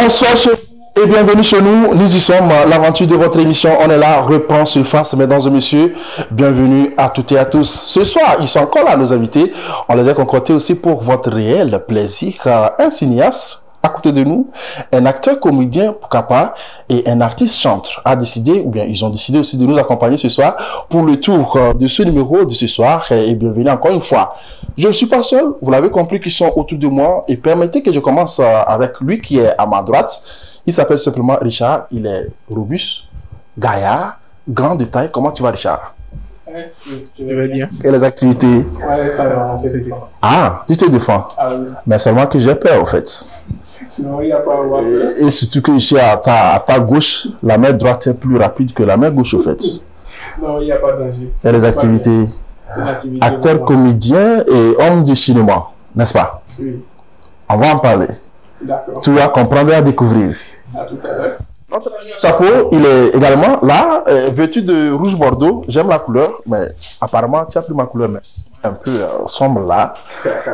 Bonsoir et bienvenue chez nous. Nous y sommes. L'aventure de votre émission, on est là, reprend surface, mesdames et messieurs. Bienvenue à toutes et à tous. Ce soir, ils sont encore là, nos invités. On les a concoctés aussi pour votre réel plaisir. Un cinéaste à côté de nous, un acteur comédien, pourquoi pas, et un artiste chanteur a décidé, ou bien ils ont décidé aussi de nous accompagner ce soir pour le tour de ce numéro de ce soir. Et bienvenue encore une fois. Je ne suis pas seul, vous l'avez compris, qu'ils sont autour de moi. Et permettez que je commence avec lui qui est à ma droite. Il s'appelle simplement Richard. Il est robuste, gaillard, grand de taille. Comment tu vas, Richard? Je vais bien. Et les activités? Ouais, ça va, on se défend. Ah, tu te défends? Ah oui. Mais seulement que j'ai peur, en fait. Non, il n'y a pas à avoir peur. Et surtout que je suis à ta gauche, la main droite est plus rapide que la main gauche, en fait. Non, il n'y a pas de danger. Et les activités? Acteur, comédien et homme du cinéma, n'est-ce pas? Oui. On va en parler. D'accord. Tu vas comprendre et à découvrir. À tout à l'heure. Notre chapeau, il est également là, vêtu de rouge bordeaux. J'aime la couleur, mais apparemment, tu as pris ma couleur, mais un peu sombre là.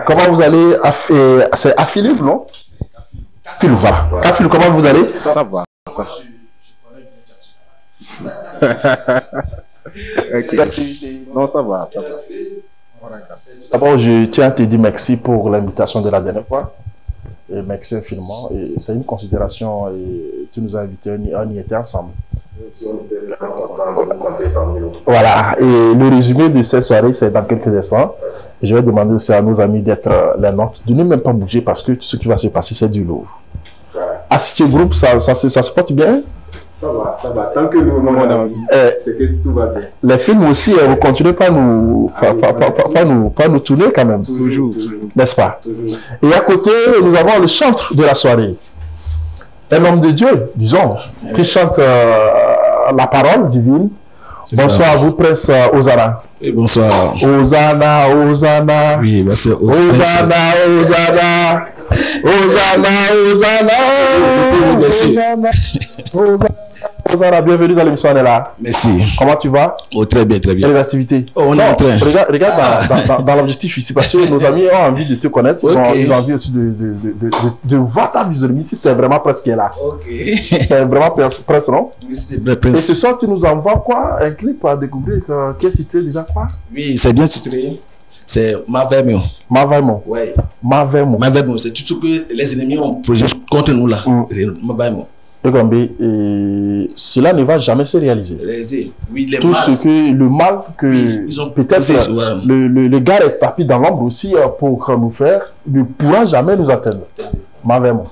Comment vous allez? C'est Affilib, non? Affilib, voilà. Affilib, comment vous allez? Ça va. Ça. Okay. Non, ça va, ça va. D'abord, je tiens à te dire merci pour l'invitation de la dernière fois. Et merci infiniment. Et c'est une considération. Et tu nous as invités, on y était ensemble. Voilà. Et le résumé de cette soirée, c'est dans quelques instants. Et je vais demander aussi à nos amis d'être les nôtres, de ne même pas bouger parce que tout ce qui va se passer, c'est du lourd. Assister groupe, ça se porte bien? Ça va. Tant que nous, c'est que tout va bien. Les films aussi, vous continuez pas nous tourner quand même. Toujours. N'est-ce pas? Toujours. Et à côté, nous avons le chantre de la soirée. Un homme de Dieu, disons, qui chante la parole divine. Bonsoir à vous, Prince Hosanna. Et bonsoir. Hosanna, Hosanna. Oui, bah c'est Hosanna, Hosanna. Hosanna, Hosanna. Hosanna, bienvenue dans l'émission, on est là. Merci. Comment tu vas? Oh, très bien, très bien. Quelle activité? Oh, on est en train. Regarde dans l'objectif ici, parce que nos amis ont envie de te connaître, ils ont envie aussi de voir ta physionomie, si c'est vraiment Prince qui est là. Ok. C'est vraiment Prince, non? Oui, c'est vrai, Prince. Et ce soir, tu nous envoies quoi? Un clip à découvrir qui est titré déjà quoi? Oui, c'est bien titré. C'est Mavemo. Mavemo. Ouais. Mavemo. Mavemo, c'est tout ce que les ennemis ont projeté contre nous là. Mavemo. Et cela ne va jamais se réaliser. Oui, les tout mal. Le mal que peut-être le gars est tapis dans l'ombre aussi pour nous faire ne pourra jamais nous atteindre. Mavemo.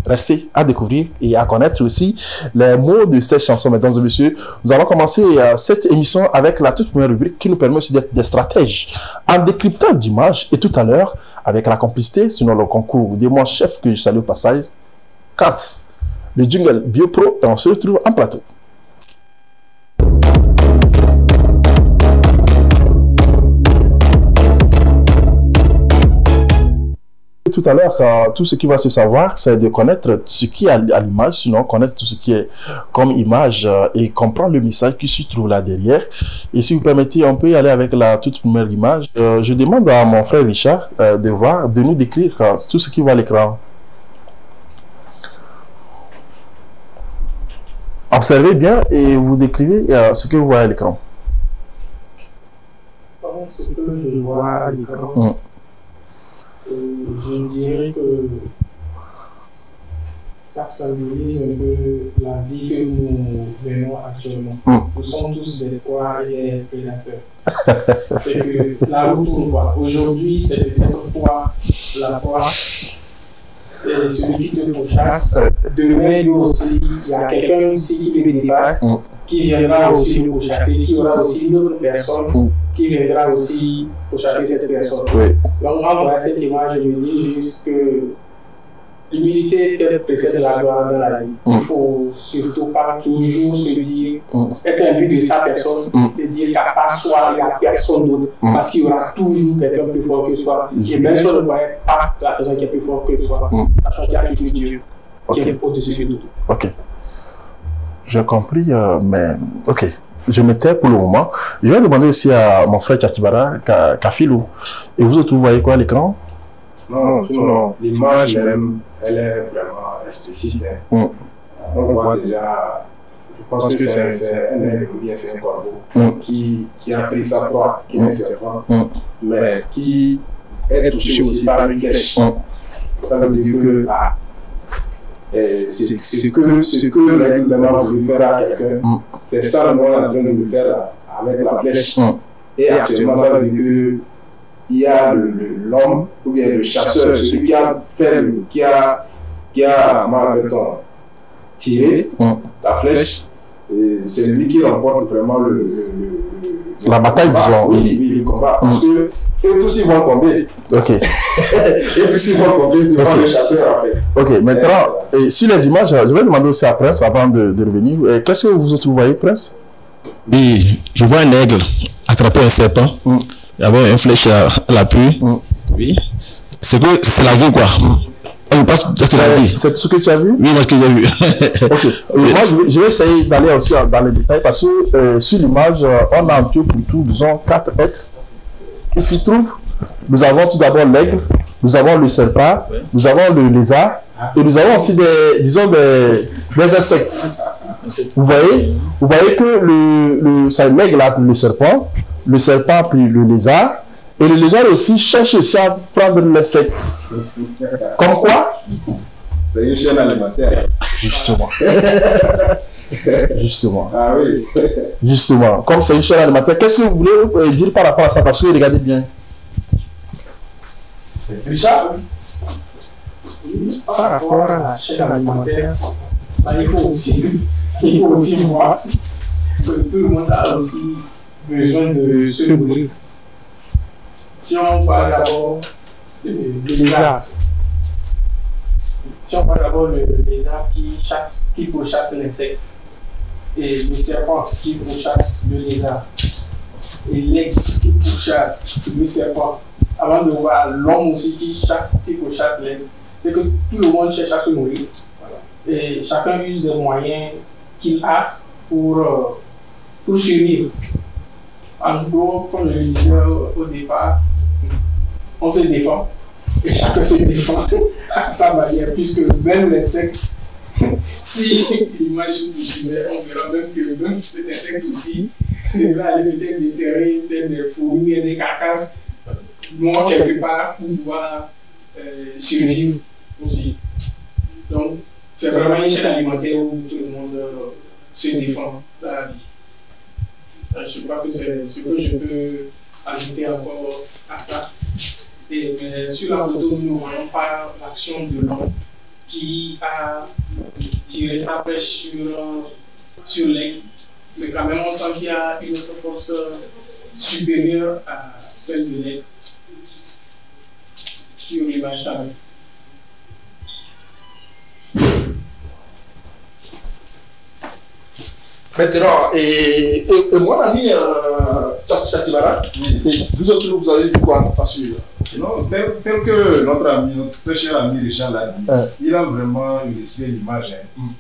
Restez à découvrir et à connaître aussi les mots de cette chanson, mesdames et messieurs. Nous allons commencer cette émission avec la toute première rubrique qui nous permet aussi d'être des stratèges en décryptant d'images. Et tout à l'heure, avec la complicité, sinon le concours des mois chefs que je salue au passage, 4, le jingle BioPro, et on se retrouve en plateau. Tout à l'heure, tout ce qui va se savoir, c'est de connaître ce qui est à l'image, sinon connaître tout ce qui est comme image et comprendre le message qui se trouve là derrière. Et si vous permettez, on peut y aller avec la toute première image. Je demande à mon frère Richard de nous décrire tout ce qui va à l'écran. Observez bien et vous décrivez ce que vous voyez à l'écran. Ce que je vois à l'écran, je dirais que ça symbolise un peu la vie que nous menons actuellement. Nous sommes tous des proies et des prédateurs. C'est que la roue tourne quoi. Aujourd'hui, c'est peut-être toi, la proie. Et celui qui te pourchasse. Demain, lui aussi, il y a quelqu'un aussi qui le dépasse, qui viendra aussi le pourchasser, qui aura aussi une autre personne qui viendra aussi pourchasser cette personne. Oui. Donc, en voyant cette image, je me dis juste que l'humilité est précède de la gloire dans la vie. Il ne faut surtout pas toujours se dire, être imbu de sa personne, et dire qu'il n'y a pas soi, il n'y a personne d'autre, parce qu'il y aura toujours quelqu'un plus fort que soi. Et même si on ne voit pas la personne qui est plus fort que soi, sachant qu'il y a toujours Dieu qui est au-dessus de tout. Ok. J'ai compris, mais ok. Je me tais pour le moment. Je vais demander aussi à mon frère Tchatibara, Kafilou. Et vous autres, vous voyez quoi à l'écran? Non, sinon, l'image même, elle est vraiment explicite. Hein. On voit déjà, je pense que c'est un aigle ou bien c'est un corbeau qui a pris sa proie, qui est un serpent, mais qui est touché aussi par une flèche. Ça veut dire que c'est que l'aigle a voulu faire à quelqu'un, c'est ça le monde est en train de lui faire avec la flèche. Et actuellement, ça veut dire que il y a l'homme ou bien le chasseur, celui qui a fait, qui a tiré la flèche, c'est lui qui remporte vraiment la bataille, disons. Oui, le combat. Parce que eux tous ils vont tomber. Ok. Et tous ils vont tomber devant le chasseur en fait. Ok, maintenant, sur les images, je vais demander aussi à Prince avant de revenir. Qu'est-ce que vous voyez, Prince? Oui, je vois un aigle attraper un serpent. Il y avait une flèche à l'appui. Oui. C'est la vie, quoi. On passe, c'est la vie. C'est ce que tu as vu? Oui, moi, ce que j'ai vu. Ok. Moi, je vais essayer d'aller aussi dans les détails parce que sur l'image, on a en tout pour tout, disons, 4 êtres qui s'y trouvent. Nous avons tout d'abord l'aigle, nous avons le serpent, nous avons le lézard et nous avons aussi des insectes. Vous voyez que l'aigle a pris le serpent a pris le lézard, et le lézard aussi cherche aussi à prendre l'insecte. Comme quoi? C'est une chaîne alimentaire. Justement. Justement. Ah oui. Justement. Comme c'est une chaîne alimentaire, qu'est-ce que vous voulez dire par rapport à ça? Parce que regardez bien. Richard? Par rapport à la chaîne alimentaire, il faut aussi voir que tout le monde a aussi besoin de se nourrir. Si on parle d'abord du lézard, le lézard qui pourchasse l'insecte, et le serpent qui pourchasse le lézard, et l'aigle qui pourchasse le serpent, avant de voir l'homme aussi qui pourchasse l'aigle, c'est que tout le monde cherche à se nourrir. Voilà. Et chacun use des moyens qu'il a pour survivre. En gros, comme je le disais au départ, on se défend et chacun se défend à sa manière, puisque même l'insecte, si l'image se touche, on verra même que même cet insecte aussi, il va aller peut-être déterrer peut-être des fourmis et des carcasses, loin quelque part pour pouvoir survivre aussi. Donc, c'est vraiment une chaîne alimentaire où tout le monde se défend dans la vie. Je crois que c'est ce que je peux ajouter encore à ça. Et sur la photo, nous ne voyons pas l'action de l'homme qui a tiré sa flèche sur l'aigle. Mais quand même, on sent qu'il y a une autre force supérieure à celle de l'aigle sur l'image quand même. Maintenant, et mon ami Chatibara, vous autres, vous avez vu quoi? Non, tel que notre très cher ami Richard l'a dit, il a vraiment illustré l'image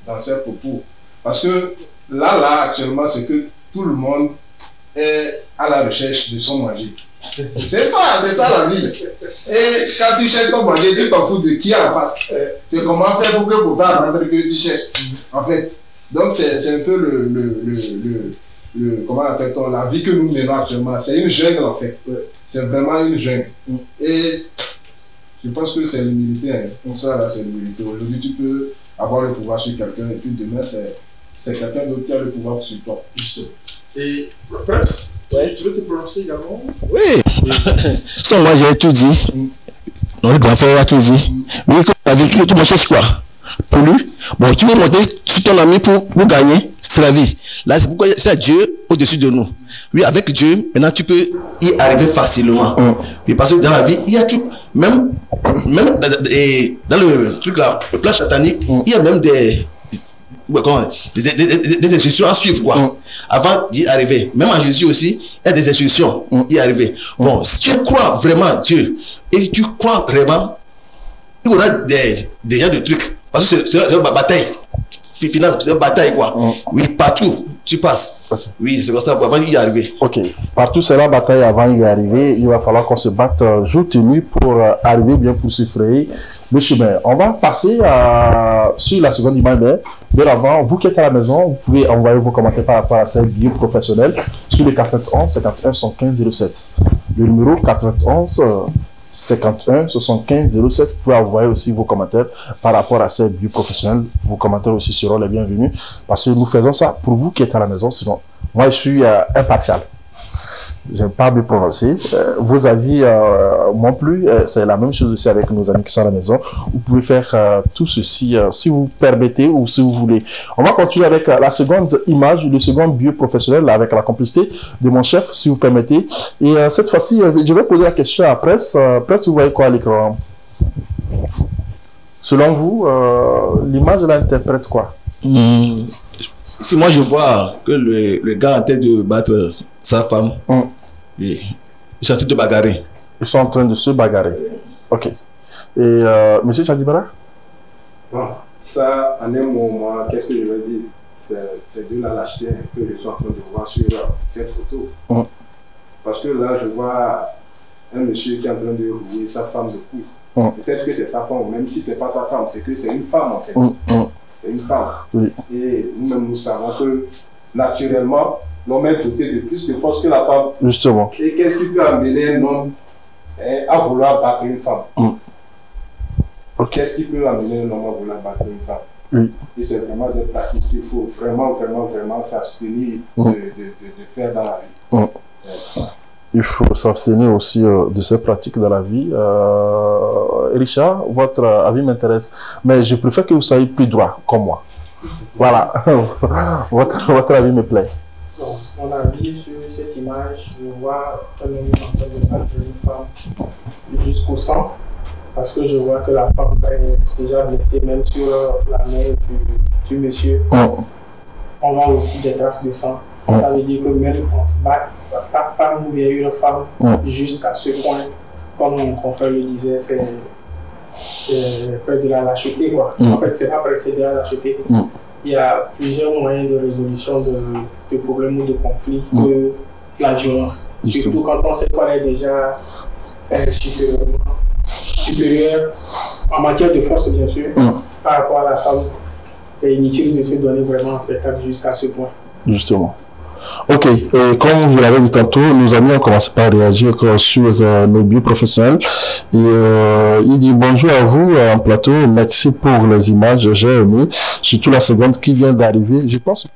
dans ses propos. Parce que là, actuellement, c'est que tout le monde est à la recherche de son manger. C'est ça la vie. Et quand tu cherches ton manger, tu t'en fous de qui en face. C'est comment faire pour que pour t'entendre que tu cherches. En fait, donc c'est un peu comment appelle-t-on, la vie que nous menons actuellement. C'est une jungle en fait. C'est vraiment une jungle. Et je pense que c'est l'humilité. Pour ça, là, c'est l'humilité. Aujourd'hui, tu peux avoir le pouvoir sur quelqu'un et puis demain, c'est quelqu'un d'autre qui a le pouvoir sur toi. Juste. Et Prince, tu veux te prononcer également? Oui. So, moi, j'ai tout dit. Le grand frère a tout dit. Oui, la vie, tout le monde cherche quoi? Pour lui. Bon, tu veux monter sur ton ami pour gagner. C'est la vie. Là, c'est pourquoi c'est Dieu au-dessus de nous. Oui, avec Dieu, maintenant tu peux y arriver facilement. Oui, parce que dans la vie, il y a tout. Même dans le truc là, le plan satanique, il y a même des instructions à suivre, quoi. Avant d'y arriver. Même en Jésus aussi, il y a des instructions y arriver. Bon, si tu crois vraiment à Dieu et tu crois vraiment, il y aura des gens de trucs. Parce que c'est une bataille. Finale, c'est une bataille, quoi. Oui, partout. tu passes. Okay. Oui, c'est comme ça, avant d'y arriver. Ok. Partout c'est la bataille avant d'y arriver. Il va falloir qu'on se batte jour et nuit pour arriver bien pour se frayer le chemin. On va passer sur la seconde image. Bien avant, vous qui êtes à la maison, vous pouvez envoyer vos commentaires par rapport à cette bio professionnelle sur le 91 51 75 07. Le numéro 91 51 75 07. Vous pouvez envoyer aussi vos commentaires par rapport à cette bio professionnelle. Vos commentaires aussi seront les bienvenus parce que nous faisons ça pour vous qui êtes à la maison. Sinon, moi, je suis impartial. Je n'aime pas me prononcer. Vos avis, non plus, c'est la même chose aussi avec nos amis qui sont à la maison. Vous pouvez faire tout ceci si vous permettez ou si vous voulez. On va continuer avec la seconde image, le second bio professionnel avec la complicité de mon chef, si vous permettez. Et cette fois-ci, je vais poser la question à Presse. Presse, vous voyez quoi à l'écran? Selon vous, l'image, elle interprète quoi? Si moi je vois que le gars en tête de battre sa femme, oui, ils sont en train de bagarrer. Ils sont en train de se bagarrer. Ok. Et monsieur Chadibara? Bon, ça, en un moment, qu'est-ce que je vais dire? C'est de la lâcheté que je suis en train de voir sur cette photo. Parce que là, je vois un monsieur qui est en train de rouer sa femme de coups. Peut-être que c'est sa femme, même si ce n'est pas sa femme, c'est que c'est une femme en fait. C'est une femme. Oui. Et nous-mêmes, nous savons que naturellement, l'homme est doté de plus de force que la femme. Justement. Et qu'est-ce qui peut amener un homme à vouloir battre une femme? Qu'est-ce qui peut amener un homme à vouloir battre une femme? Et c'est vraiment des pratiques qu'il faut vraiment s'abstenir de faire dans la vie. Il faut s'abstenir aussi de ces pratiques dans la vie. Richard, votre avis m'intéresse. Mais je préfère que vous soyez plus droit, comme moi. Voilà. votre avis me plaît. Bon, mon avis sur cette image, je vois un homme en train de battre une femme jusqu'au sang. Parce que je vois que la femme est déjà blessée, même sur la main du monsieur. On voit aussi des traces de sang. Ça veut dire que même on bat sa femme ou bien une femme jusqu'à ce point, comme mon confrère le disait, c'est près de la lâcheté, quoi. En fait, c'est pas précédé à la lâcheté. Il y a plusieurs moyens de résolution de problèmes ou de conflits que la violence. Surtout quand on sait qu'on est déjà supérieur en matière de force, bien sûr, par rapport à la femme. C'est inutile de se donner vraiment un spectacle jusqu'à ce point. Justement. Ok, comme vous l'avez dit tantôt, nos amis ont commencé par réagir sur nos bio professionnels. Et il dit bonjour à vous en plateau, merci pour les images, j'ai aimé, surtout la seconde qui vient d'arriver. Je pense que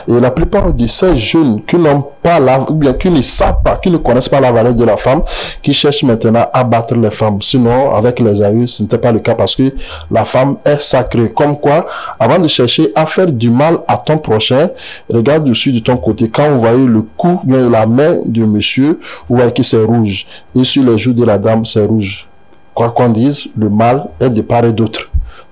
la plupart de ces jeunes qui n'ont pas ou bien qui ne savent pas, qui ne connaissent pas la valeur de la femme, qui cherchent maintenant à battre les femmes. Sinon, avec les aïeux, ce n'était pas le cas parce que la femme est sacrée. Comme quoi, avant de chercher à faire du mal à ton prochain, regarde dessus de ton côté. Quand vous voyez le cou, bien la main de monsieur, vous voyez que c'est rouge. Et sur les joues de la dame, c'est rouge. Quoi qu'on dise, le mal est de part et d'autre.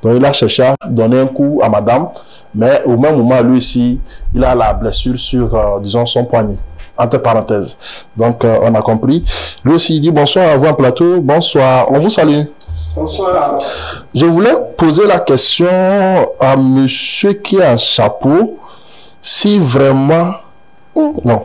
Donc, il a cherché à donner un coup à madame. Mais au même moment, lui aussi, il a la blessure sur, disons, son poignet. Entre parenthèses. Donc, on a compris. Lui aussi, il dit bonsoir à vous en plateau. Bonsoir. On vous salue. Bonsoir. Je voulais poser la question à monsieur qui a un chapeau. Si vraiment... Non.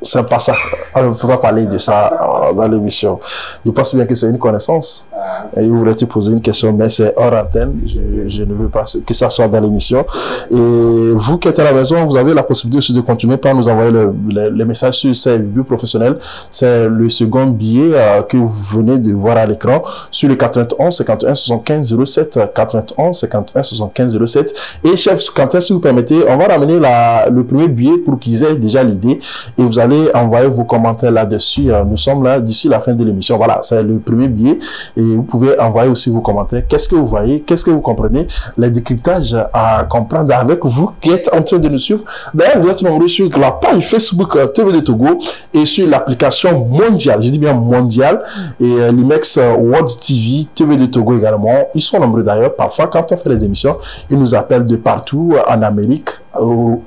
C'est pas ça. On ne peut pas parler de ça dans l'émission. Je pense bien que c'est une connaissance. Et il voulait te poser une question, mais c'est hors antenne. Je ne veux pas que ça soit dans l'émission. Et vous qui êtes à la maison, vous avez la possibilité aussi de continuer par nous envoyer les messages sur ces vues professionnelles. C'est le second billet que vous venez de voir à l'écran sur le 91 51 75 07. 91 51 75 07. Et chef, quand est-ce que vous permettez, on va ramener le premier billet pour qu'ils aient déjà l'idée. Et vous allez envoyer vos commentaires là-dessus. Nous sommes là d'ici la fin de l'émission. Voilà, c'est le premier billet. Et vous pouvez envoyer aussi vos commentaires. Qu'est-ce que vous voyez? Qu'est-ce que vous comprenez? Les décryptages à comprendre avec vous qui êtes en train de nous suivre. D'ailleurs, vous êtes nombreux sur la page Facebook TV de Togo et sur l'application mondiale. Je dis bien mondiale. Et l'IMEX World TV, TV de Togo également. Ils sont nombreux d'ailleurs. Parfois, quand on fait les émissions, ils nous appellent de partout en Amérique, en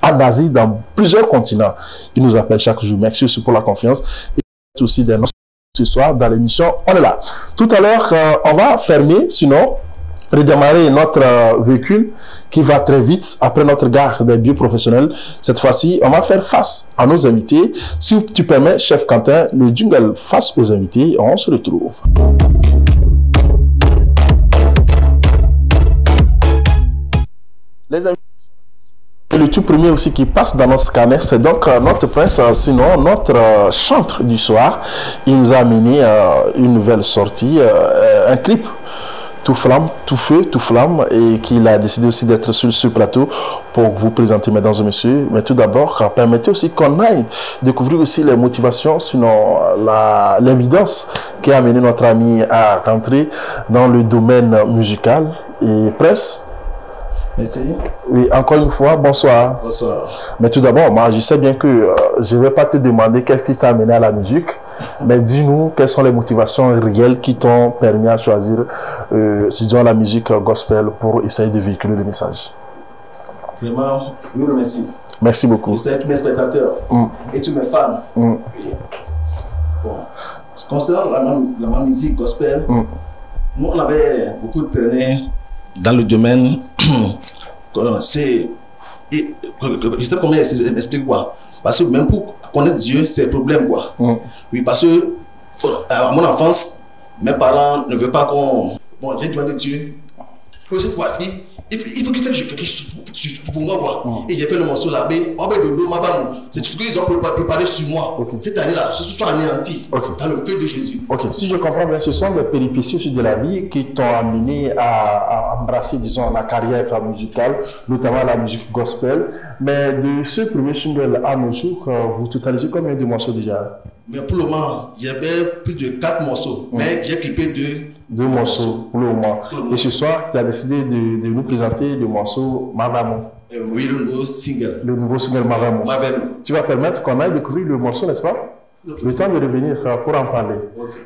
Asie, dans plusieurs continents. Ils nous appellent chaque jour. Merci aussi pour la confiance. Et aussi des noms ce soir dans l'émission. On est là. Tout à l'heure, on va fermer. Sinon, redémarrer notre véhicule qui va très vite après notre gare des bioprofessionnels. Cette fois-ci, on va faire face à nos invités. Si tu permets, chef Quentin, le jingle face aux invités, on se retrouve. Les invités, le tout premier aussi qui passe dans notre scanner, c'est donc notre prince, sinon notre chantre du soir. Il nous a amené une nouvelle sortie, un clip tout flamme, tout feu, tout flamme, et qu'il a décidé aussi d'être sur ce plateau pour vous présenter, mesdames et messieurs. Mais tout d'abord, permettez aussi qu'on aille découvrir aussi les motivations, sinon l'évidence qui a amené notre ami à rentrer dans le domaine musical. Et presse. Merci. Oui, encore une fois, bonsoir. Bonsoir. Mais tout d'abord, moi, je sais bien que je ne vais pas te demander qu'est-ce qui t'a amené à la musique, mais dis-nous quelles sont les motivations réelles qui t'ont permis à choisir disons, la musique gospel pour essayer de véhiculer le message. Vraiment, je vous remercie. Merci beaucoup. Je salue tous mes spectateurs et tous mes fans. Bon, concernant la musique gospel, nous, on avait beaucoup traîné dans le domaine. Je sais comment expliquer quoi. Parce que même pour connaître Dieu, c'est un problème quoi. Oui, parce que à mon enfance, mes parents ne veulent pas qu'on. Bon, j'ai demandé à Dieu que cette fois-ci, il faut qu'il fasse quelque chose pour moi quoi. Et j'ai fait le morceau là, c'est tout ce qu'ils ont préparé sur moi. Cette année-là, je suis anéanti dans le feu de Jésus. Ok, si je comprends bien, ce sont des péripéties de la vie qui t'ont amené à embrasser, disons, la carrière musicale, notamment la musique gospel. Mais de ce premier single à nos jours, vous totalisez combien de morceaux déjà? Mais pour le moment, j'avais plus de 4 morceaux, mais j'ai clippé 2 morceaux pour le moment. Et ce soir, tu as décidé de nous présenter le morceau Mavamo. Oui, le nouveau single. Le nouveau single Mavamo. Tu vas permettre qu'on aille découvrir le morceau, n'est-ce pas? Le temps de revenir pour en parler.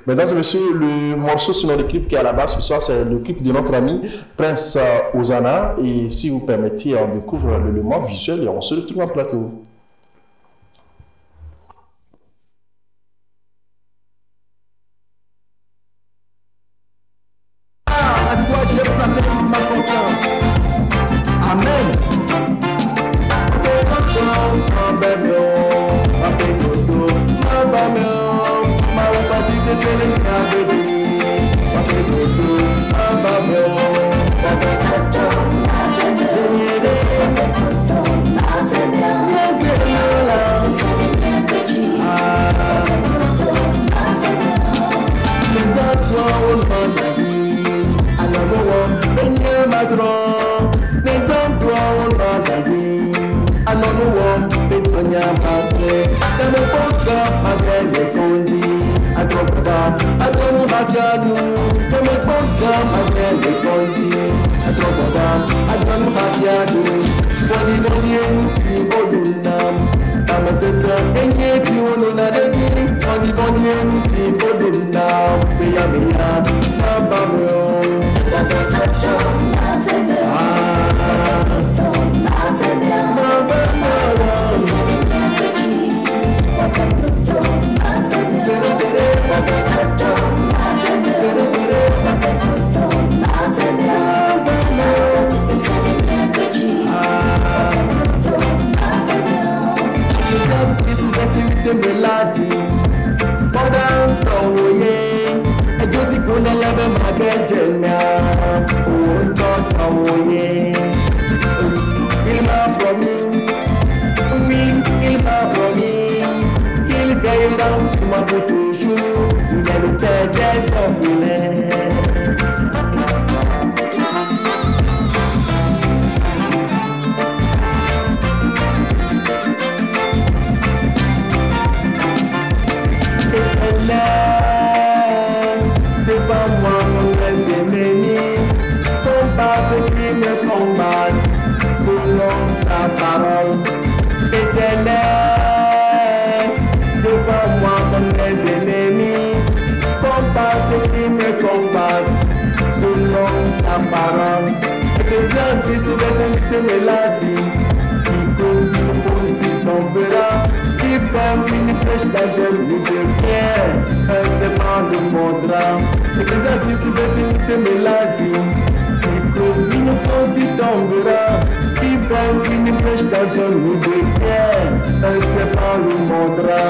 Mesdames et messieurs, le morceau sur le clip qui est à la base ce soir, c'est le clip de notre ami Prince Ozana. Et si vous permettez, on découvre l'élément visuel et on se retrouve en plateau. Cruz minha fosse tombera, qui fait une prestation nous détient, un sépan le mondra.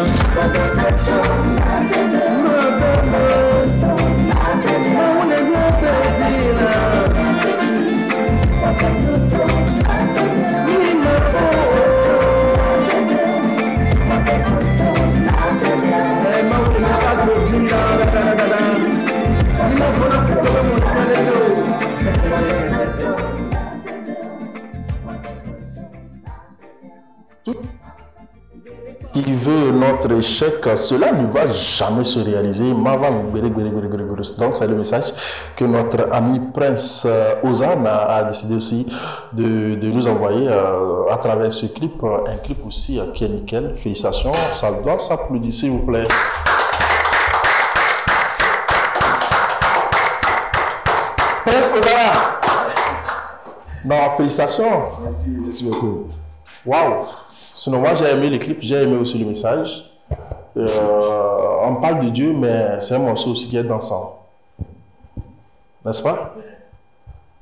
Qui veut notre échec, cela ne va jamais se réaliser. Donc c'est le message que notre ami Prince Ozan a décidé aussi de nous envoyer à travers ce clip, un clip aussi qui est nickel. Félicitations, ça doit s'applaudir s'il vous plaît. Prince Ozan. Non, félicitations. Merci beaucoup. Waouh. Sinon, moi j'ai aimé le clip, j'ai aimé aussi le message. On parle de Dieu, mais c'est un morceau aussi qui est dansant. N'est-ce pas?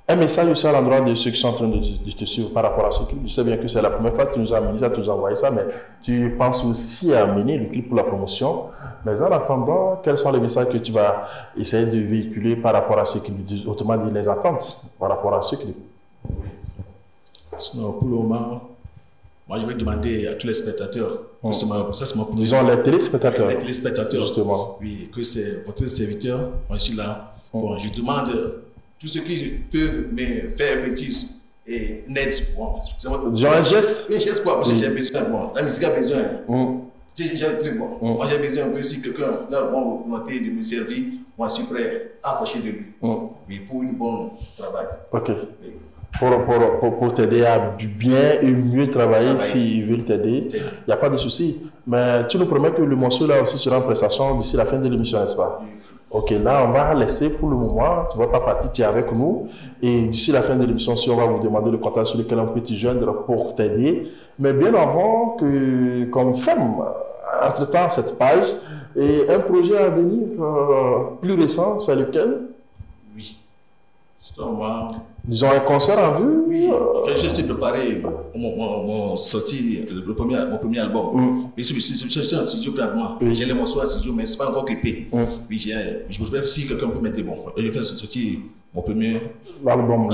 Un message aussi à l'endroit de ceux qui sont en train de te suivre par rapport à ce clip. Je sais bien que c'est la première fois que tu nous as amené ça, tu nous as envoyé ça, mais tu penses aussi à amener le clip pour la promotion. Mais en attendant, quels sont les messages que tu vas essayer de véhiculer par rapport à ce clip? Autrement dit, les attentes par rapport à ce clip. Sinon, pour le moment, moi, je vais demander à tous les spectateurs, justement, ça c'est mon premier. Disons les téléspectateurs. Les téléspectateurs. Justement. Oui, que c'est votre serviteur, moi je suis là. Bon, je demande tous ceux qui peuvent me faire bêtise et net. Bon, genre un geste? Oui, un geste quoi, parce que j'ai besoin. Bon, la musique a besoin. J'ai un truc, bon. Moi j'ai besoin un peu, si quelqu'un a la bonne volonté de me servir, moi je suis prêt à approcher de lui. Oui, pour une bonne travail. Ok. Oui. Pour t'aider à bien et mieux travailler s'ils veulent t'aider, il n'y a pas de souci. Mais tu nous promets que le morceau là aussi sera en prestation d'ici la fin de l'émission, n'est-ce pas? Oui. Ok, là on va laisser pour le moment, tu ne vas pas partir, tu es avec nous. Et d'ici la fin de l'émission, si on va vous demander le contact sur lequel on peut te joindre pour t'aider. Mais bien avant qu'on ferme, entre-temps, cette page, et un projet à venir plus récent, c'est lequel? Oui. Moi, disons un concert en vue? Oui, j'ai préparé mon sorti, mon premier album. Mais je suis en studio présentement. J'ai les morceaux en studio, mais ce n'est pas encore clippé. Oui, je préfère si quelqu'un peut mettre bon. Je vais faire sortir mon premier album.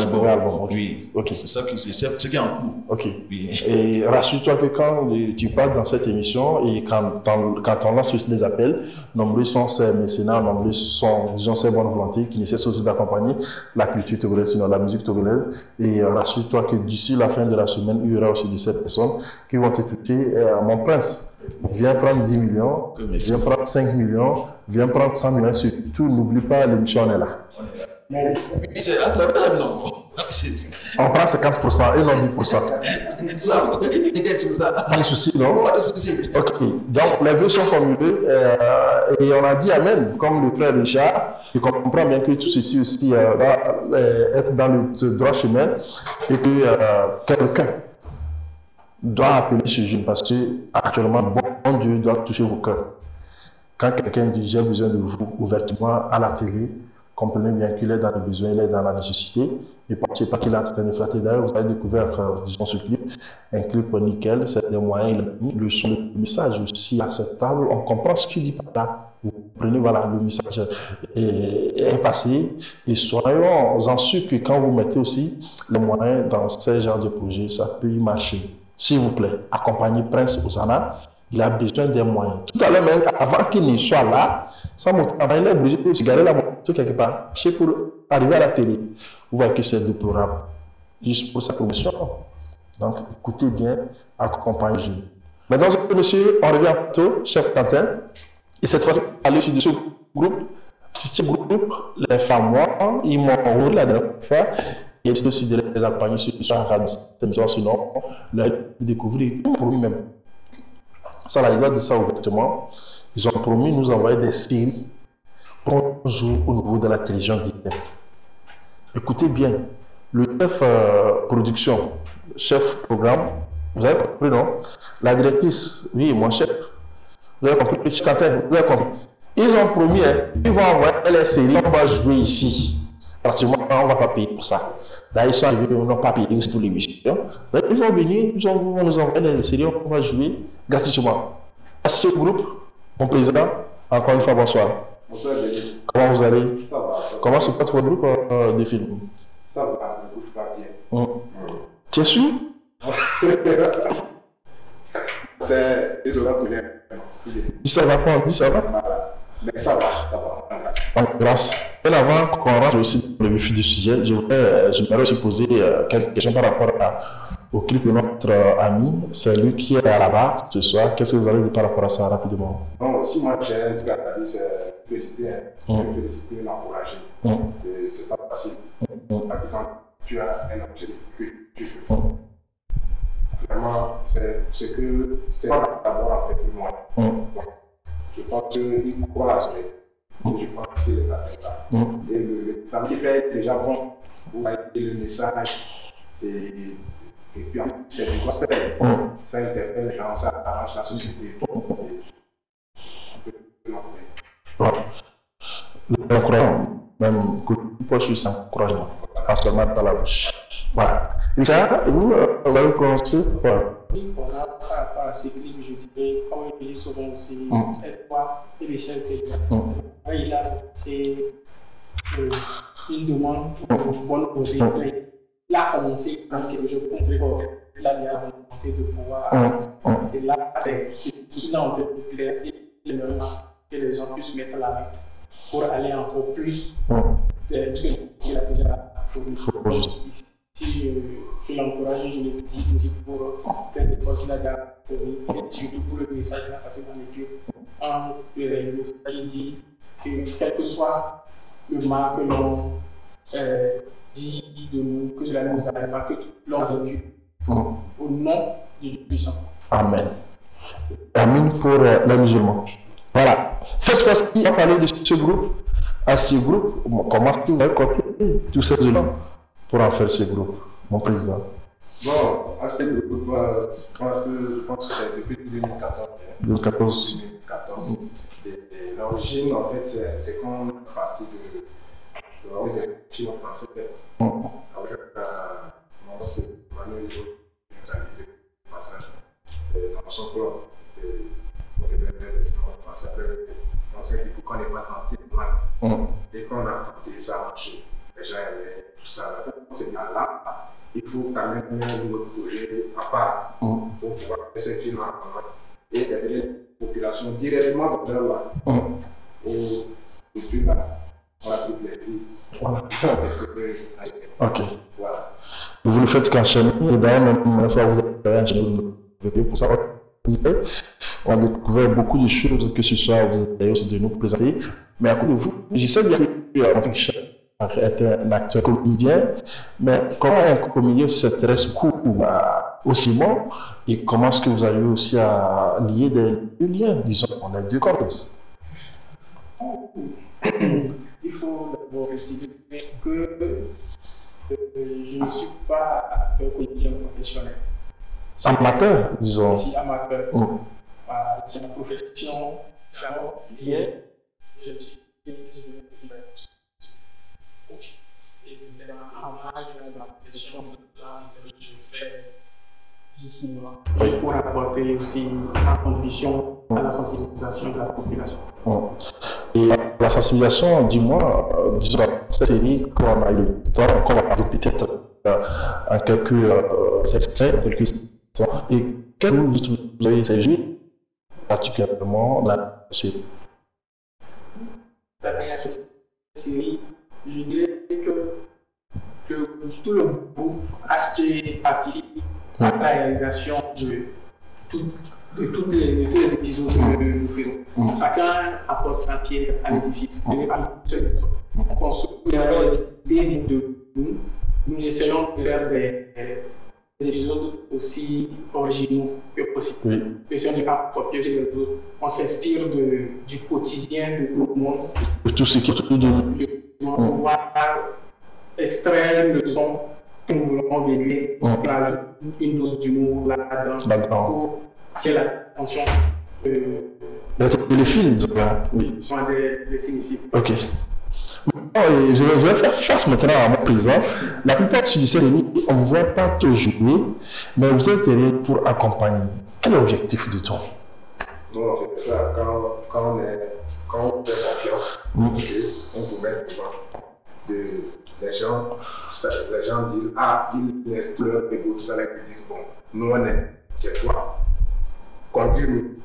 Oui, okay. C'est ça qui est en cours. Ok. Oui. Et rassure-toi que quand tu passes dans cette émission et quand on lance aussi des appels, nombreux sont ces mécénats, nombreux sont, disons, ces bonnes volontés qui nécessitent aussi d'accompagner la culture togolaise, sinon la musique togolaise. Et rassure-toi que d'ici la fin de la semaine, il y aura aussi de ces personnes qui vont te toucher. Mon prince, viens prendre 10 millions, viens prendre 5 millions, viens prendre 100 millions. Surtout, n'oublie pas, l'émission, on est là. C'est à travers la maison. On prend 50% et non 10%. Ça, pas de souci, non? Pas de souci. Ok, donc les vœux sont formulés et on a dit Amen, comme le frère Richard. Je comprends bien que tout ceci aussi va être dans le droit chemin et que quelqu'un doit appeler ce jeune parce que actuellement, bon Dieu doit toucher vos cœurs. Quand quelqu'un dit j'ai besoin de vous ouvertement à la télé, comprenez bien qu'il est dans le besoin, il est dans la nécessité. Ne pensez pas qu'il est en train de flatter. D'ailleurs, vous avez découvert, disons, ce clip, un clip nickel, c'est des moyens, le son, le message aussi acceptable. On comprend ce qu'il dit par là. Vous comprenez, voilà, le message est passé. Et soyons en sûrs que quand vous mettez aussi les moyens dans ce genre de projet, ça peut y marcher. S'il vous plaît, accompagnez Prince Ozana. Il a besoin des moyens. Tout à l'heure, même avant qu'il ne soit là, ça monte avant, il est obligé de se garer la moto quelque part, pour arriver à la télé. Vous voyez que c'est déplorable. Juste pour sa promotion. Donc, écoutez bien, accompagnez-le. Mesdames et messieurs, on revient bientôt, chef Quentin. Et cette fois-ci, on va parler de ce groupe. Ce groupe, les femmes, moi, ils m'ont envoyé la dernière fois. Et aussi de les accompagner sur cette émission, sinon, leur découvrir pour lui-même. Ça, la loi de ça ouvertement. Ils ont promis de nous envoyer des séries pour un jour au niveau de la télévision directe. Écoutez bien, le chef production, chef programme, vous avez compris, non? La directrice, oui, mon chef, vous avez compris, vous avez compris. Ils ont promis, ils vont envoyer les séries, on va jouer ici. Pratiquement, on ne va pas payer pour ça. Là, ils sont arrivés, on n'a pas payé aussi pour l'émission. Donc, ils vont venir, ils vont nous envoyer des séries, on va jouer gratuitement. Merci au groupe, mon président. Encore une fois, bonsoir. Bonsoir, Denis. Comment vous allez? Ça va. Comment se passe votre groupe de films? Ça va, le groupe va bien. Tu es sûr? C'est désolant pour les. Si ça va pas, on dit ça va? Voilà. Mais ça va, on grâce. Grâce. Bien avant qu'on rentre aussi dans le vif du sujet, j'aimerais aussi poser quelques questions par rapport au clip de notre ami, c'est lui qui est là-bas ce soir. Qu'est-ce que vous allez dire par rapport à ça rapidement? Bon, si moi j'ai un truc à dire, c'est féliciter, féliciter, l'encourager. C'est pas facile. Parce que quand tu as un objectif que tu fais, vraiment, c'est ce que c'est d'abord fait pour moi. Je pense qu'il croit à ce rythme. Je pense qu'il les atteint pas. Et le travail qu'il fait est déjà bon. Vous voyez le message. Et puis, c'est du gospel. Ça interpelle les gens, ça arrange la société. L'encouragement, même pour je suis encouragement, pas seulement dans la bouche. Voilà. Richard, vous allez commencer? Oui, par rapport à ce clip, je dirais, comme il dit souvent aussi, toi et l'échelle que il a lancé une demande pour une bonne volonté. Il a commencé par quelque chose de concret. Il a déjà la volonté de pouvoir avancer. Et là, c'est ce qu'il a en tête de clair. Il aimerait que les gens puissent mettre la main pour aller encore plus de ce qu'il a déjà fourni. Si je l'encourage, je le dis pour faire des fois qu'il a déjà fourni, et surtout pour le message qu'il a passé dans les dieux. Le message qui dit que quel que soit le mal que l'on dit de nous, que cela ne nous arrive pas, que l'on vécu. Au nom du Dieu puissant. Amen. Amen pour les musulmans. Voilà. Cette fois-ci, on va parler de ce groupe. À ce groupe, comment est-ce que vous allez continuer tous ces gens pour en faire ce groupe, mon président? Bon, à ce groupe, je pense que c'est depuis 2014. 2014. Et l'origine, en fait, c'est qu'on est parti de des films français. Avec Manuel de passage dans son club. On devait passer après l'ancien dit pourquoi on n'est pas tenté de mal. Et quand on a tenté, ça a marché. Les gens aimaient tout ça. C'est bien là. Il faut quand même un autre projet à part pour pouvoir faire ces films en commun et aider les populations directement dans leur là. Et depuis là, on a pris plaisir. Voilà. Ok. Voilà. Vous le faites qu'enchaîner, et d'ailleurs, même fois vous avez enchaîné pour ça. On a découvert beaucoup de choses que ce soit vous avez aussi de nous présenter. Mais à côté de vous, je sais bien que Fiction est un acteur comédien, mais comment un comédien s'intéresse beaucoup au cinéma et comment est-ce que vous arrivez aussi à lier des liens, disons, on a deux cordes. Il faut d'abord préciser que je ne suis pas acteur comédien professionnel. Amateur, disons. Je suis amateur. C'est ma profession d'abord liée. Et en marge de la profession de l'art, je fais du cinéma. Juste pour apporter aussi ma contribution à la sensibilisation de la population. Et la sensibilisation, dis-moi, disons, cette série qu'on a eu le temps, qu'on va parler peut-être en quelques sections, et quel vous avez séjourné particulièrement la série? Dans la série, je dirais que tout le groupe participe à la réalisation de tous les épisodes que nous faisons. Chacun apporte sa pierre à l'édifice. Ce n'est pas une seule personne. On construit les idées de nous. Nous essayons de faire des épisodes aussi originaux que possible. Essayons de ne pas copier les autres. On s'inspire du quotidien de tout le monde. De tout ce qui est autour de nous. On va extraire une leçon que nous voulons véhiculer et rajouter une dose d'humour là-dedans pour attirer l'attention des films, oui, sont des signifiés. Ok. Je vais faire face maintenant à mon président. La plupart du CNI, on ne voit pas trop jouer, mais vous êtes là pour accompagner. Quel est l'objectif du temps? Non, c'est ça. Quand on fait confiance, on vous met les gens disent, ah, ils laissent leur ego, tout ça, ils disent, bon, nous on est, c'est toi. Conduis-nous.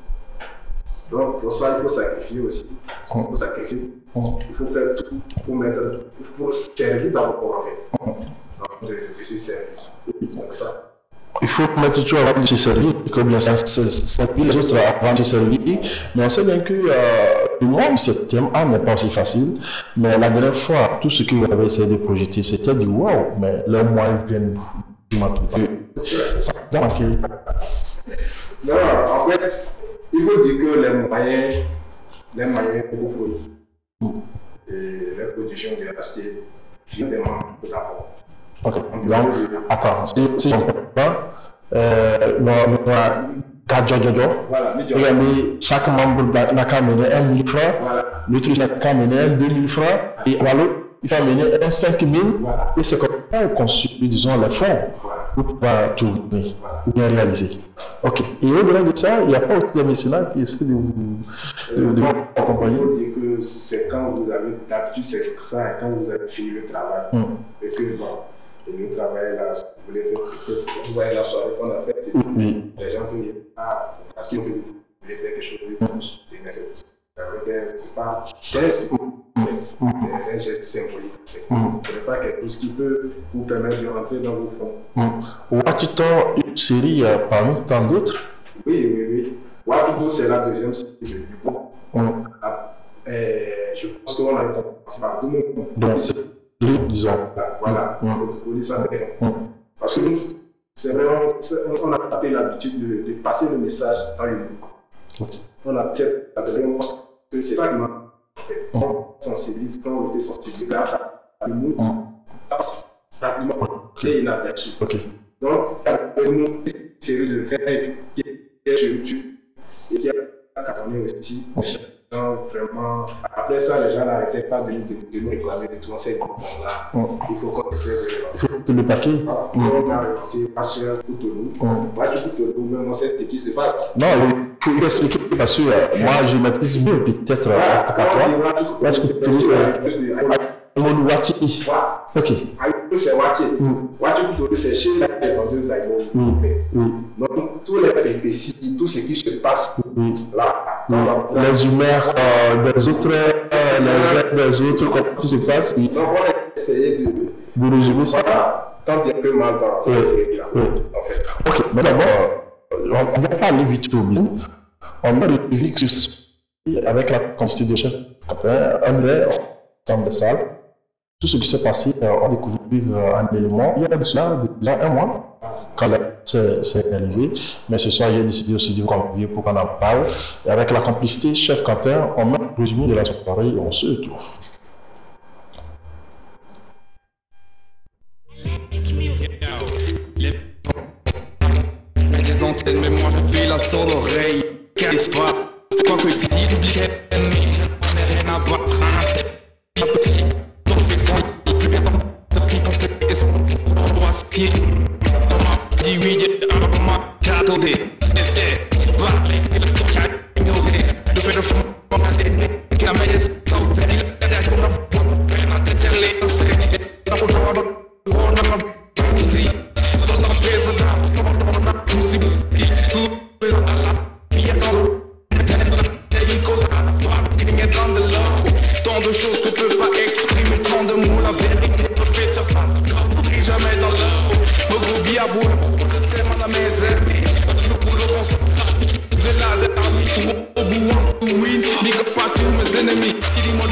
Donc, pour ça, il faut sacrifier aussi. Il faut sacrifier. Il faut faire tout pour servir d'abord, en fait. Donc, de se servir. Donc, ça. Il faut mettre tout avant de se servir, comme ça les autres avant de se servir. Mais on sait bien que le monde, cette n'est pas aussi facile. Mais la dernière fois, tout ce que vous avez essayé de projeter, c'était du wow, mais les moyens viennent du matou. Ça a manqué. Non, en fait, il faut dire que les moyens pour produire et les productions de l'acier viennent des membres d'abord. Ok, donc, attends, si je ne comprends pas, regardez, chaque membre n'a qu'à mener 1 000 francs, l'autre n'a qu'à mener 2 000 francs, et l'autre, il va mener 5 000, et c'est comme ça qu'on construit, disons, les fonds pour pouvoir tourner, ou bien réaliser. Ok, et au-delà de ça, il n'y a pas autre de mécénat qui essaie de vous accompagner. Il faut dire que c'est quand vous avez d'habitude, c'est ça, quand vous avez fini le travail, et que bon, le travail là, vous voulez faire peut-être, vous voyez la soirée qu'on a faite, les gens peuvent dire, ah, parce que vous voulez faire quelque chose de plus, c'est pas geste, c'est un geste symbolique. Ce n'est pas quelque chose qui peut vous permettre de rentrer dans vos fonds. Watuto, une série parmi tant d'autres? Oui. Watuto, c'est la deuxième série du coup. Je pense qu'on a commencé par 2 mots. Donc, c'est disons. Voilà, parce que nous, c'est vraiment, on a appris l'habitude de passer le message dans le monde. On a peut-être que c'est ça qui m'a fait. On sensibilise, quand on était sensibilisé, le monde passe rapidement et inaperçu. Donc, il y a une série de 20 qui est sur YouTube et qui a cartonné aussi. Vraiment, après ça, les gens n'arrêtaient pas de nous réclamer de tout ces là. Il faut qu'on essaie de le paquet. On a relancé pas cher Cotonou. Moi, du Cotonou, même on sait ce qui se passe. Non, il faut expliquer parce que moi, je maîtrise bien, peut-être à toi. Moi, je Cotonou, c'est mon Wati. Ok. C'est Wati. Wati Cotonou, c'est chez la vendeuse d'Aïmo, en fait. Donc, tous les péripéties, tout ce qui se passe là. Les humeurs des autres, les aides des autres, comment tout se passe. Donc, on a essayé de résumer ça. Tant bien que mal dans cette série-là, en fait. Ok, mais d'abord, on va pas aller vite au bout. On a revu que avec la constitution de chef, André, dans des salles, tout ce qui s'est passé, on a découvert un élément. Il y a déjà 1 mois. Quand c'est réalisé, mais ce soir, il a décidé aussi de vous convier pour qu'on en parle. Et avec la complicité, chef Quentin, on met un résumé de la soirée et on se retrouve. Des antennes, mais moi je fais la sourde oreille. Quelle histoire, quoi que tu dis, l'oublie qu'elle n'est rien à battre. La petite, ton réflexion, il peut bien se pris quand je te laisse mon doigt skier. Dis oui, alors ma cadeau des essais. Parler, le son qui a ignoré. Le fait de fond, on a des qui la meilleure sauté. La dernière, on a peine à déterler. C'est la route, on a poussé. Dans la pèse, on a poussé. Tout le monde a la vie à l'eau. Dans de l'eau. Tant de choses que tu peux pas exprimer. Tant de mots, la vérité peut faire surface. On jamais dans l'eau. Mon gros biabou, le serment à mes amis. Le boulot qu'on s'en c'est là, c'est ami. Au bout, oui, big up à tous mes ennemis. Il dit, moi,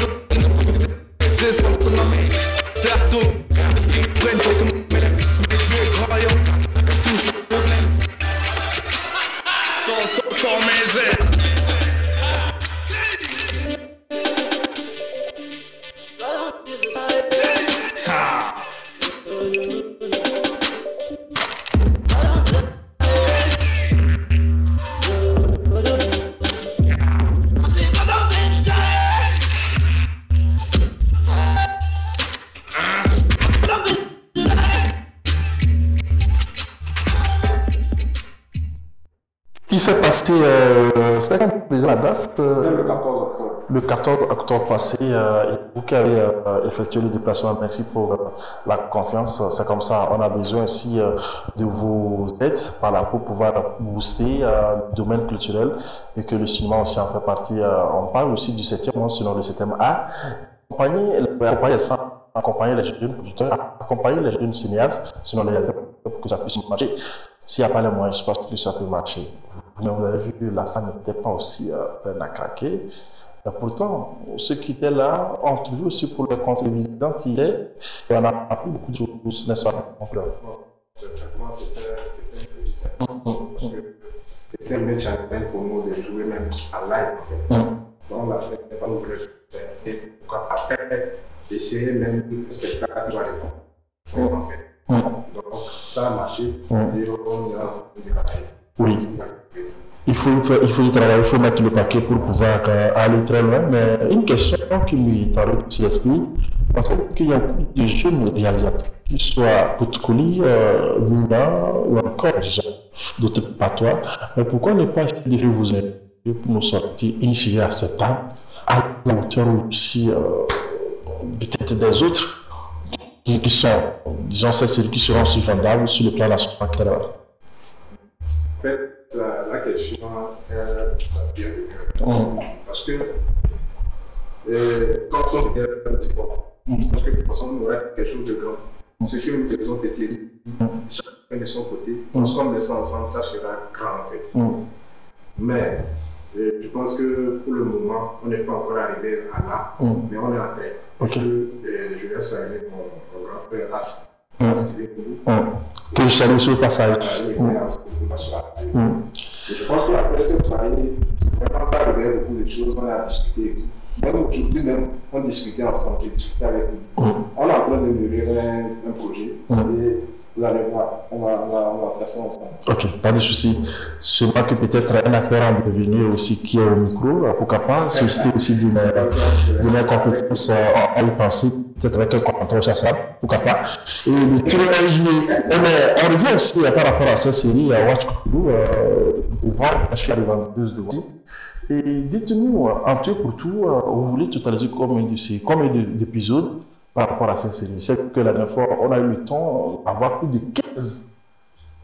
c'est ça, c'est ma mère. Tato, ils prennent quelques mots, mais tu es croyant. Tout ce problème. Ton mes ailes. qui s'est passé, c'était quand déjà la date le 14 octobre. Le 14 octobre passé, vous qui avez effectué le déplacement, merci pour la confiance. C'est comme ça, on a besoin aussi de vos aides par là pour pouvoir booster le domaine culturel et que le cinéma aussi en fait partie. On parle aussi du 7e, sinon le 7e A. Accompagner les jeunes producteurs, accompagner les jeunes cinéastes, sinon les pour que ça puisse marcher. S'il n'y a pas les moyens, je pense que ça peut marcher. Mais vous avez vu, la salle n'était pas aussi pleine à craquer. Et pourtant, ceux qui étaient là ont trouvé aussi pour les contre-visitants hier. Et on a appris beaucoup de choses, n'est-ce pas? Sincèrement, c'était un petit peu. C'était un challenge pour nous de jouer même à live en fait. Donc on l'a fait, pas nous et après, essayer même le spectacle en fait. Donc ça a marché et on est en train de travailler. Oui. Il faut travailler, il faut mettre le paquet pour pouvoir aller très loin. Mais une question qui me taraude sur l'esprit, parce qu'il y a beaucoup de jeunes réalisateurs, qu'ils soient Koutkoli, Luna ou encore d'autres patois. Mais pourquoi ne pas essayer de vous aider pour nous sortir, initier à cette table, à la hauteur aussi peut-être des autres qui sont, disons, ces séries qui seront vendables sur le plan national. En fait, la question est bienvenue. Parce que quand on est parce que personne n'aurait quelque chose de grand. Ce que nous faisons petit, chacun de son côté, parce qu'on met ça ensemble, ça sera grand en fait. Mais je pense que pour le moment, on n'est pas encore arrivé à là, mais on est en train. Parce que je vais saluer mon grand frère As. Que je salue sur le passage. Je pense qu'après cette soirée, vraiment ça révèle beaucoup de choses, on a discuté. Même aujourd'hui, on discutait ensemble, j'ai discuté avec lui. On est en train de mûrir un projet et vous allez voir, on va faire ça ensemble. Ok, pas de souci. Je vois que peut-être un acteur en devenir aussi qui est au micro, pourquoi pas, susciter aussi de mes compétences à y penser, peut-être avec un contrôle, ça sera, pourquoi pas. Et on revient aussi par rapport à cette série, à Watch Kulu, je suis arrivé en plus de voix. Et dites-nous, en tout pour tout, vous voulez totaliser combien d'épisodes par rapport à cette série? C'est que la dernière fois, on a eu le temps d'avoir plus de 15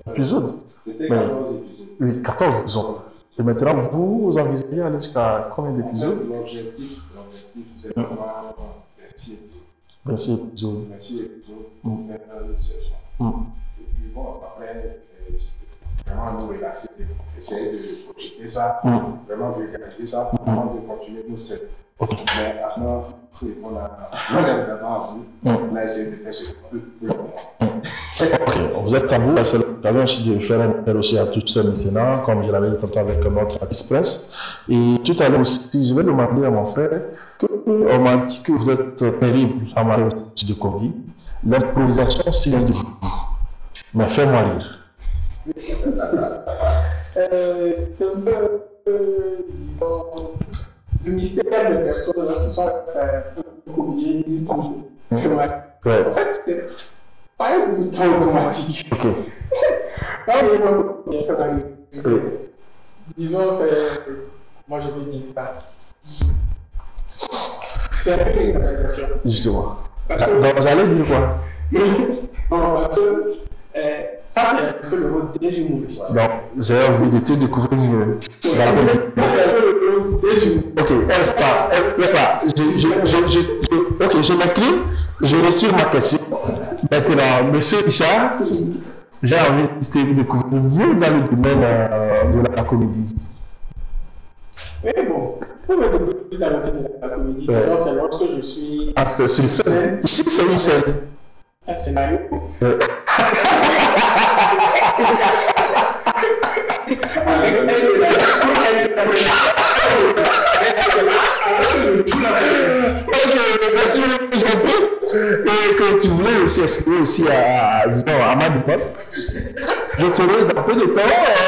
épisodes. C'était 14 épisodes. Oui, 14 disons. Et maintenant, vous envisagez aller jusqu'à combien d'épisodes? L'objectif, c'est d'avoir 26 épisodes. 26 épisodes. 26 épisodes pour faire une saison. Et puis bon, après, vraiment nous relaxer, essayer de projeter ça, vraiment vulgariser ça, avant de continuer nous cette. Mais maintenant, on est vraiment à bout. On a essayé de faire ce qu'on peut pour le moment. Ok, vous êtes à bout. C'est l'occasion aussi de faire un appel aussi à tous ces mécénats, comme je l'avais dit tantôt avec notre express. Et tout à l'heure aussi, je vais demander à mon frère on m'a dit que vous êtes terrible en matière de Cody. L'improvisation, c'est un de vous. Mais fais-moi rire. C'est un peu, disons, le mystère des personnes lorsqu'ils sont obligés, ils disent toujours. En fait, c'est pas un bouton automatique. Disons, moi je vais dire ça. C'est un peu l'exagération. Justement. Donc j'allais dire quoi? Parce que ça, c'est un peu le rôle des humoristes. Donc, j'ai envie de te découvrir mieux. C'est un peu le rôle des humoristes. Ok, ok, je m'incline, je retire ma question. Maintenant, monsieur Richard, j'ai envie de te découvrir mieux dans le domaine de la comédie. Oui, bon, pour me découvrir dans le domaine de la comédie, c'est lorsque je suis. Ah, c'est sur scène. Ici, c'est une scène. Un scénario. Et que tu voulais aussi essayer aussi à Manipop. Je te laisse dans peu de temps.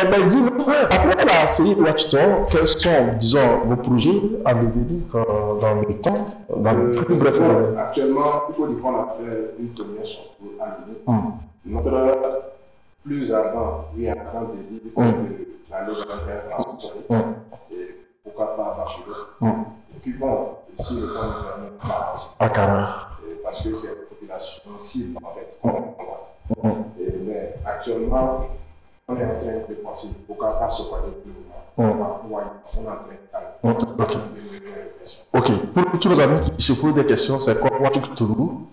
Mais dis-moi, après la série Watchtower, quels sont, disons, vos projets à devenir dans le temps, dans le plus bref temps? Actuellement, il faut dire qu'on a fait une première sortie à l'année. Notre plus avant, oui, avant des îles, c'est que la loi va faire en soleil. Et pourquoi pas à Barcelone. Et puis bon, ici, le temps nous permet pas à Cara. parce que c'est une population cible, en fait. Mais actuellement, on est en train de penser pourquoi pas se parler de on est en train de parler. Ok, pour tous nos amis qui se posent des questions, c'est quoi Ouatoutourou?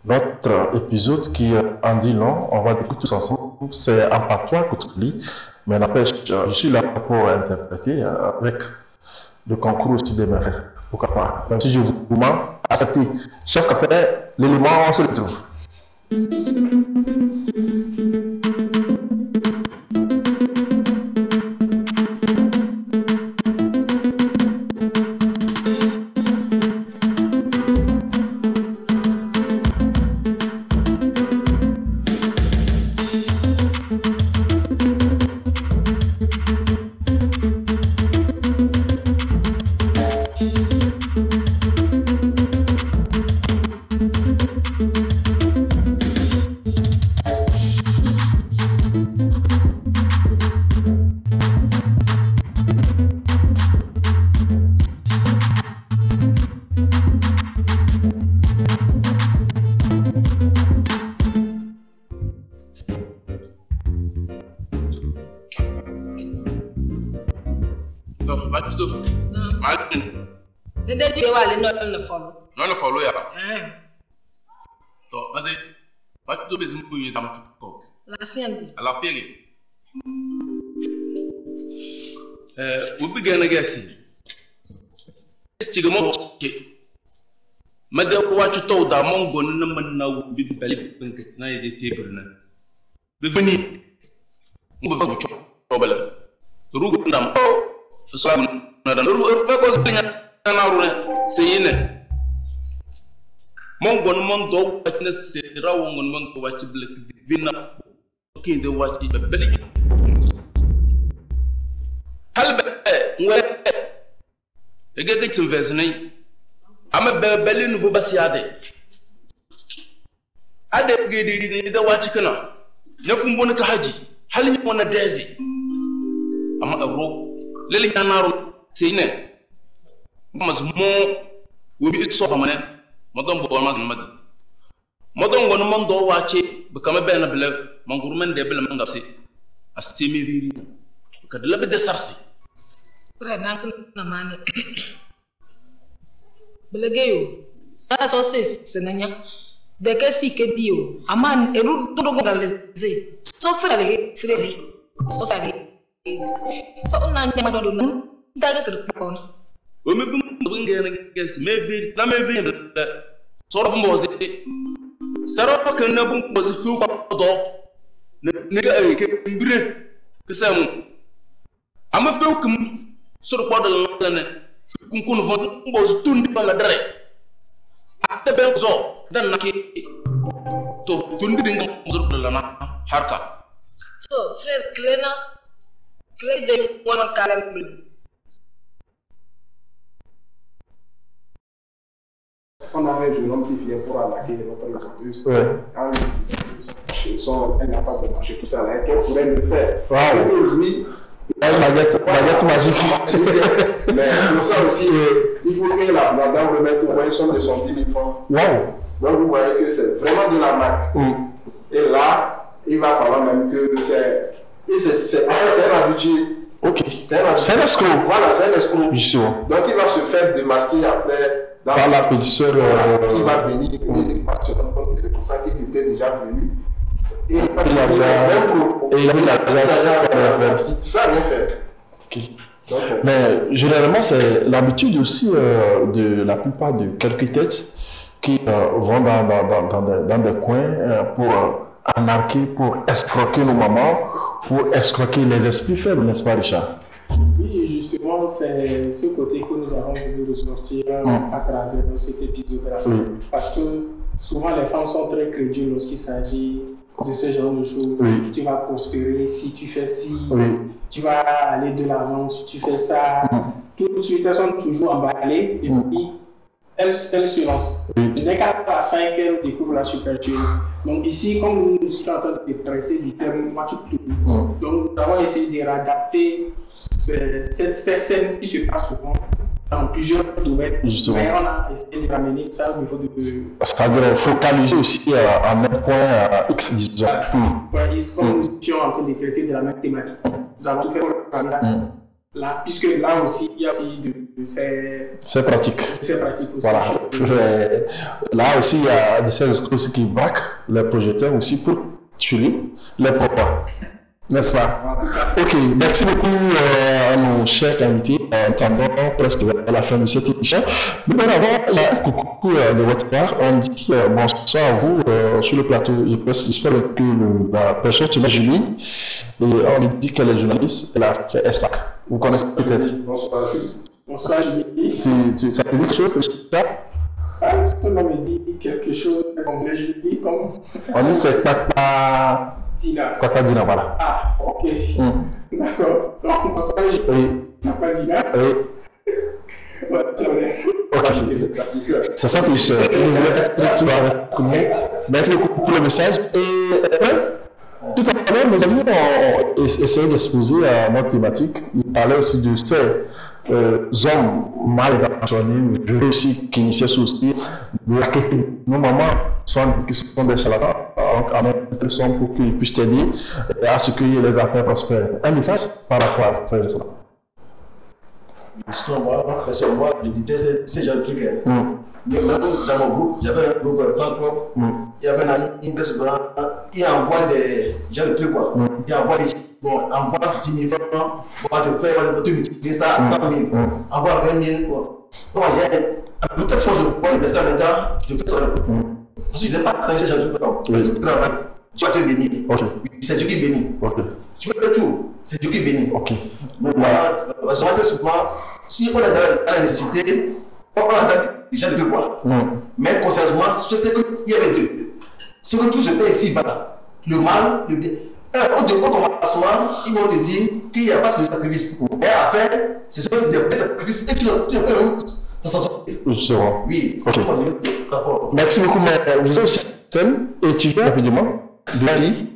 Notre épisode qui en dit long, on va découvrir tous ensemble, c'est en patois Koutouli, mais n'empêche, je suis là pour interpréter avec le concours aussi des mes frères. Pourquoi pas? Même si je vous demande, acceptez. Chef capitaine, l'élément, on se le trouve. Non, follow ya. To, vas-y. Pas de besoin pour y aller. La fienne. La fienne. We begin again. Estigamo. Madame, what you told that Mongo now be belly na the table. Bienvenue. Nous faisons problème. Rugundam. So, c'est Mongon Mondo, witness, Rawan Mongo, what you black divina, looking the watch it, but belly. Halbe, where a get to Vesney. I'm a belly nouveau bassiade. I did get in the watch canoe. Nothing Monica Haji, Halling on a daisy. I'm a rope, Lily Anaro, saying. Mas mo will be so permanent. Madame Bomas and Madame. Madame one among door watching, become a banner below, Mongurman de Belamangasi, a steamy video. Could love the Sarsi. Prenantan Namani Belegeo, Sasso says, Senania, the Cassi Kedio, a man, a root to the so fairly, so fairly. So, Madonna, that is a problem. We may be against Mayfield, Lamavin, sort of Mosey. Sarah can never was a few dog. Nigga, can breathe. Cassam. I'm a welcome sort of bottle than Kunkun was tuned on a dray. At the bells off, then lucky to Tunding Lana Harka. So, Fred Clena, Clay, they want to call him. On a un jeune homme qui vient pour attaquer notre autobus. En lui disant elle n'a pas de marché, tout ça là, qu'elle pourrait le faire. Lui, il a une baguette magique. Mais pour ça aussi, il faut que la dame remette au moins une somme de 110 000 francs. Wow. Donc vous voyez que c'est vraiment de l'arnaque. Et là, il va falloir même que c'est un habitué. Ok. C'est un escroc. Voilà, c'est un escroc. Justement. Donc il va se faire démasquer après. Par la pétition qui va venir, c'est pour ça qu'il était déjà venu. Et il a ça rien fait. Okay. Mais généralement, c'est l'habitude aussi de la plupart de quelques têtes qui vont dans des coins pour anarquer, pour escroquer nos mamans, pour escroquer les esprits faibles, n'est-ce pas, Richard? Oui, justement, c'est ce côté que nous avons voulu ressortir à travers cet épisode-là. Parce que souvent, les femmes sont très crédules lorsqu'il s'agit de ce genre de choses. Tu vas prospérer si tu fais ci, tu vas aller de l'avant si tu fais ça. Tout de suite, elles sont toujours emballées et puis elle se lance. Ce n'est qu'à la fin qu'elle découvre la supercherie. Donc ici, comme nous sommes en train de traiter du terme Machukutu, donc nous avons essayé de réadapter ces scènes qui se passent souvent dans plusieurs domaines. Justement. Mais on a essayé de ramener ça au niveau de... C'est-à-dire focaliser aussi à un point X, disons. Comme nous étions en train de traiter de la même thématique, nous avons tout fait pour ça. Là, puisque là aussi, il y a aussi de ces pratiques. Ces pratiques aussi. Voilà. Là aussi, il y a de ces escrocs aussi qui braquent les projecteurs aussi pour tuer les propres. N'est-ce pas? Ok, merci beaucoup à nos chers invités. Entendons presque à la fin de cette émission. Mais bien avant, il y a un coucou de votre part. On dit bonsoir à vous sur le plateau. J'espère que la personne se met Julie. Et on lui dit qu'elle est journaliste. Elle a fait Estac. Vous connaissez peut-être. Bonsoir. Bonsoir Julie. Ça te dit quelque chose, on me dit quelque chose comme Julie, comme. On dit c'est Papa Dina. Papa Dina, voilà. Ah, ok. D'accord. Donc, bonsoir Julie. Oui. Papa Dina. Oui. Ok. C'est ça que je voulais merci beaucoup pour le message. Et tout à l'heure, nous avions essayé d'exposer notre thématique. Il parlait aussi de ces hommes mal intentionnés, je aussi qui initiaient aussi de raqueter nos mamans, soit qui sont des charlatans, en même temps pour qu'ils puissent t'aider à ce que les affaires prospèrent. Un message par rapport à ça. Moi, personnellement, je déteste ces genres de trucs. Mais même dans mon groupe, j'avais un groupe franco, il y avait un ami, il envoie des genres de trucs. Il envoie des envoie 10 000 francs, on va te faire, tu multiplier ça à 100 000, envoie 20 000. Donc, peut-être que je vois les messages maintenant, je fais ça. Parce que je n'aime pas tant ces genres de trucs. Tu vas te bénir. C'est Dieu qui bénit. Tu fais tout, c'est Dieu qui bénit. Mais parce que souvent, si on est dans la nécessité, on attend déjà de quoi. Mais concernant ce qu'il y avait Dieu, ce que tout se paie ici-bas, le mal, le bien. Au commencement, ils vont te dire qu'il n'y a pas ce sacrifice. Et à la fin, ce sont des sacrifices et tu peux s'en sortir. Justement. Oui, c'est merci beaucoup. Vous êtes aussi seul et tu viens rapidement de Mali.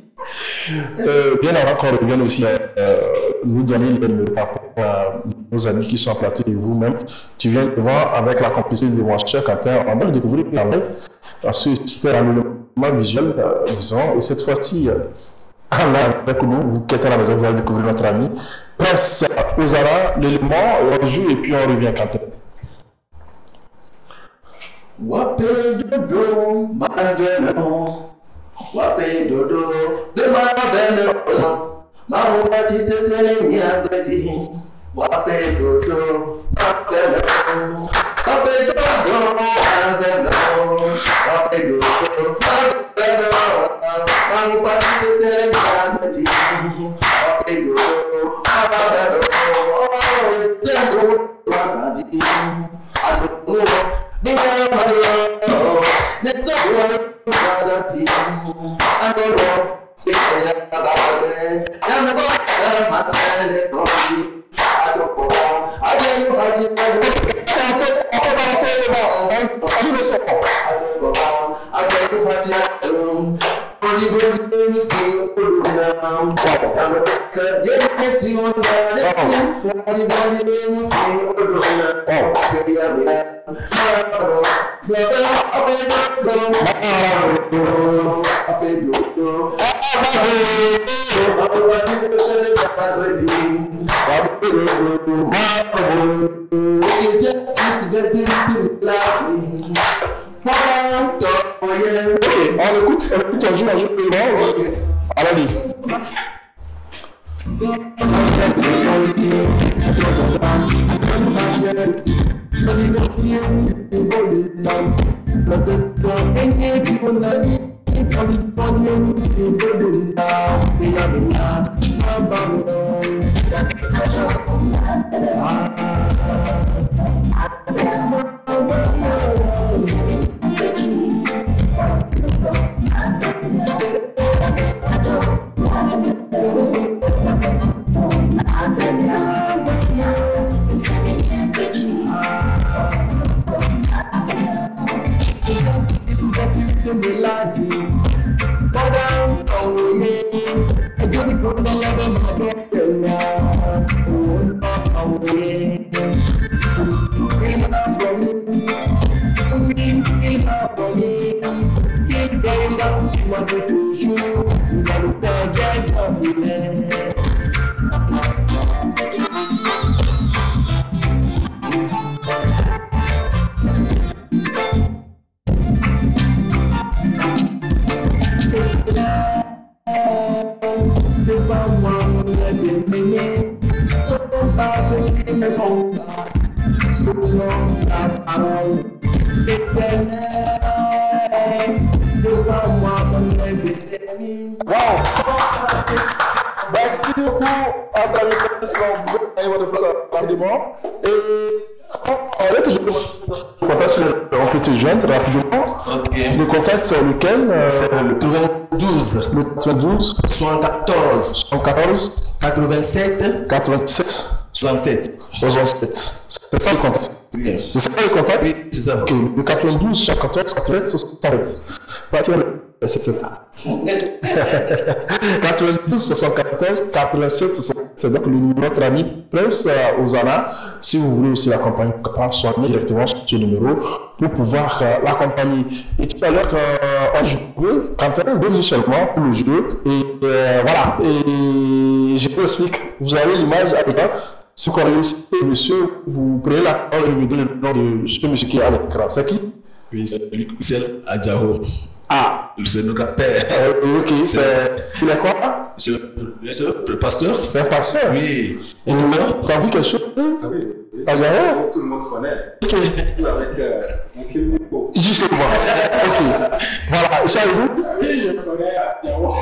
Bien avant qu'on revienne aussi nous donner le rapport à nos amis qui sont en plateau et vous-même, tu viens de voir avec la complicité de mon cher Quentin, on va découvrir parce que c'était un élément visuel, disons, et cette fois-ci, avec nous, vous qui êtes à la maison, vous allez découvrir notre ami Prince Ozara, l'élément, on joue et puis on revient Quentin. Wapedodo, Maraveno, Wapedodo, de Maraveno, Marouati, c'est Niagati, Wapedodo, Maraveno, Wapedodo, Maraveno, Wapedodo, Maraveno, Marouati, c'est Niagati, Wapedodo, Maraveno, oh, c'est Dodo, Wasadi, Adodo. On écoute, on joue, allez-y. láti bọ́dá òye ẹjọ́ sì kó lọ́lọ́dọ́ máa bẹ̀rẹ̀ wá òun náà òye ìmọ̀ àbọ̀ mi ìmọ̀ àbọ̀ mi kí bẹ́ẹ̀ bá ti wà lójú ojú ìgbàlùpọ̀ jẹ́ ìsọ̀bìlẹ̀. Wow! Merci beaucoup à ta maîtresse, votre place rapidement. Et on est toujours en contact sur on peut te joindre rapidement. Ok. Le contact c'est lequel C'est le 92. Le 92 74. 114 87. 87 67. 67. C'est ça le contact. Oui. C'est ça le contact. Oui, c'est ça. Ok, le 92, 114, 87, 67. Partir le 77. 92, 74, 87, 67. C'est donc le numéro de notre ami Prince Ozana. Si vous voulez aussi l'accompagner, soyez directement sur ce numéro pour pouvoir l'accompagner. Et tout à l'heure, on jouait, Quentin, 2 minutes seulement pour le jeu. Et voilà. Et je vous explique. Vous avez l'image avec moi. Si vous connaissez monsieur, vous prenez la parole et vous donnez le nom de ce monsieur qui est à l'écran. C'est qui? Oui, c'est Adjao. Ah, c'est notre père. Ok, il est quoi? C'est le pasteur. C'est un pasteur? Oui. Et vous ça vous dit quelque chose? Ah oui, Adjao? tout le monde connaît. Ok. Avec un film. Justement. Ok. Voilà, ça et vous? Oui, je connais Adjao.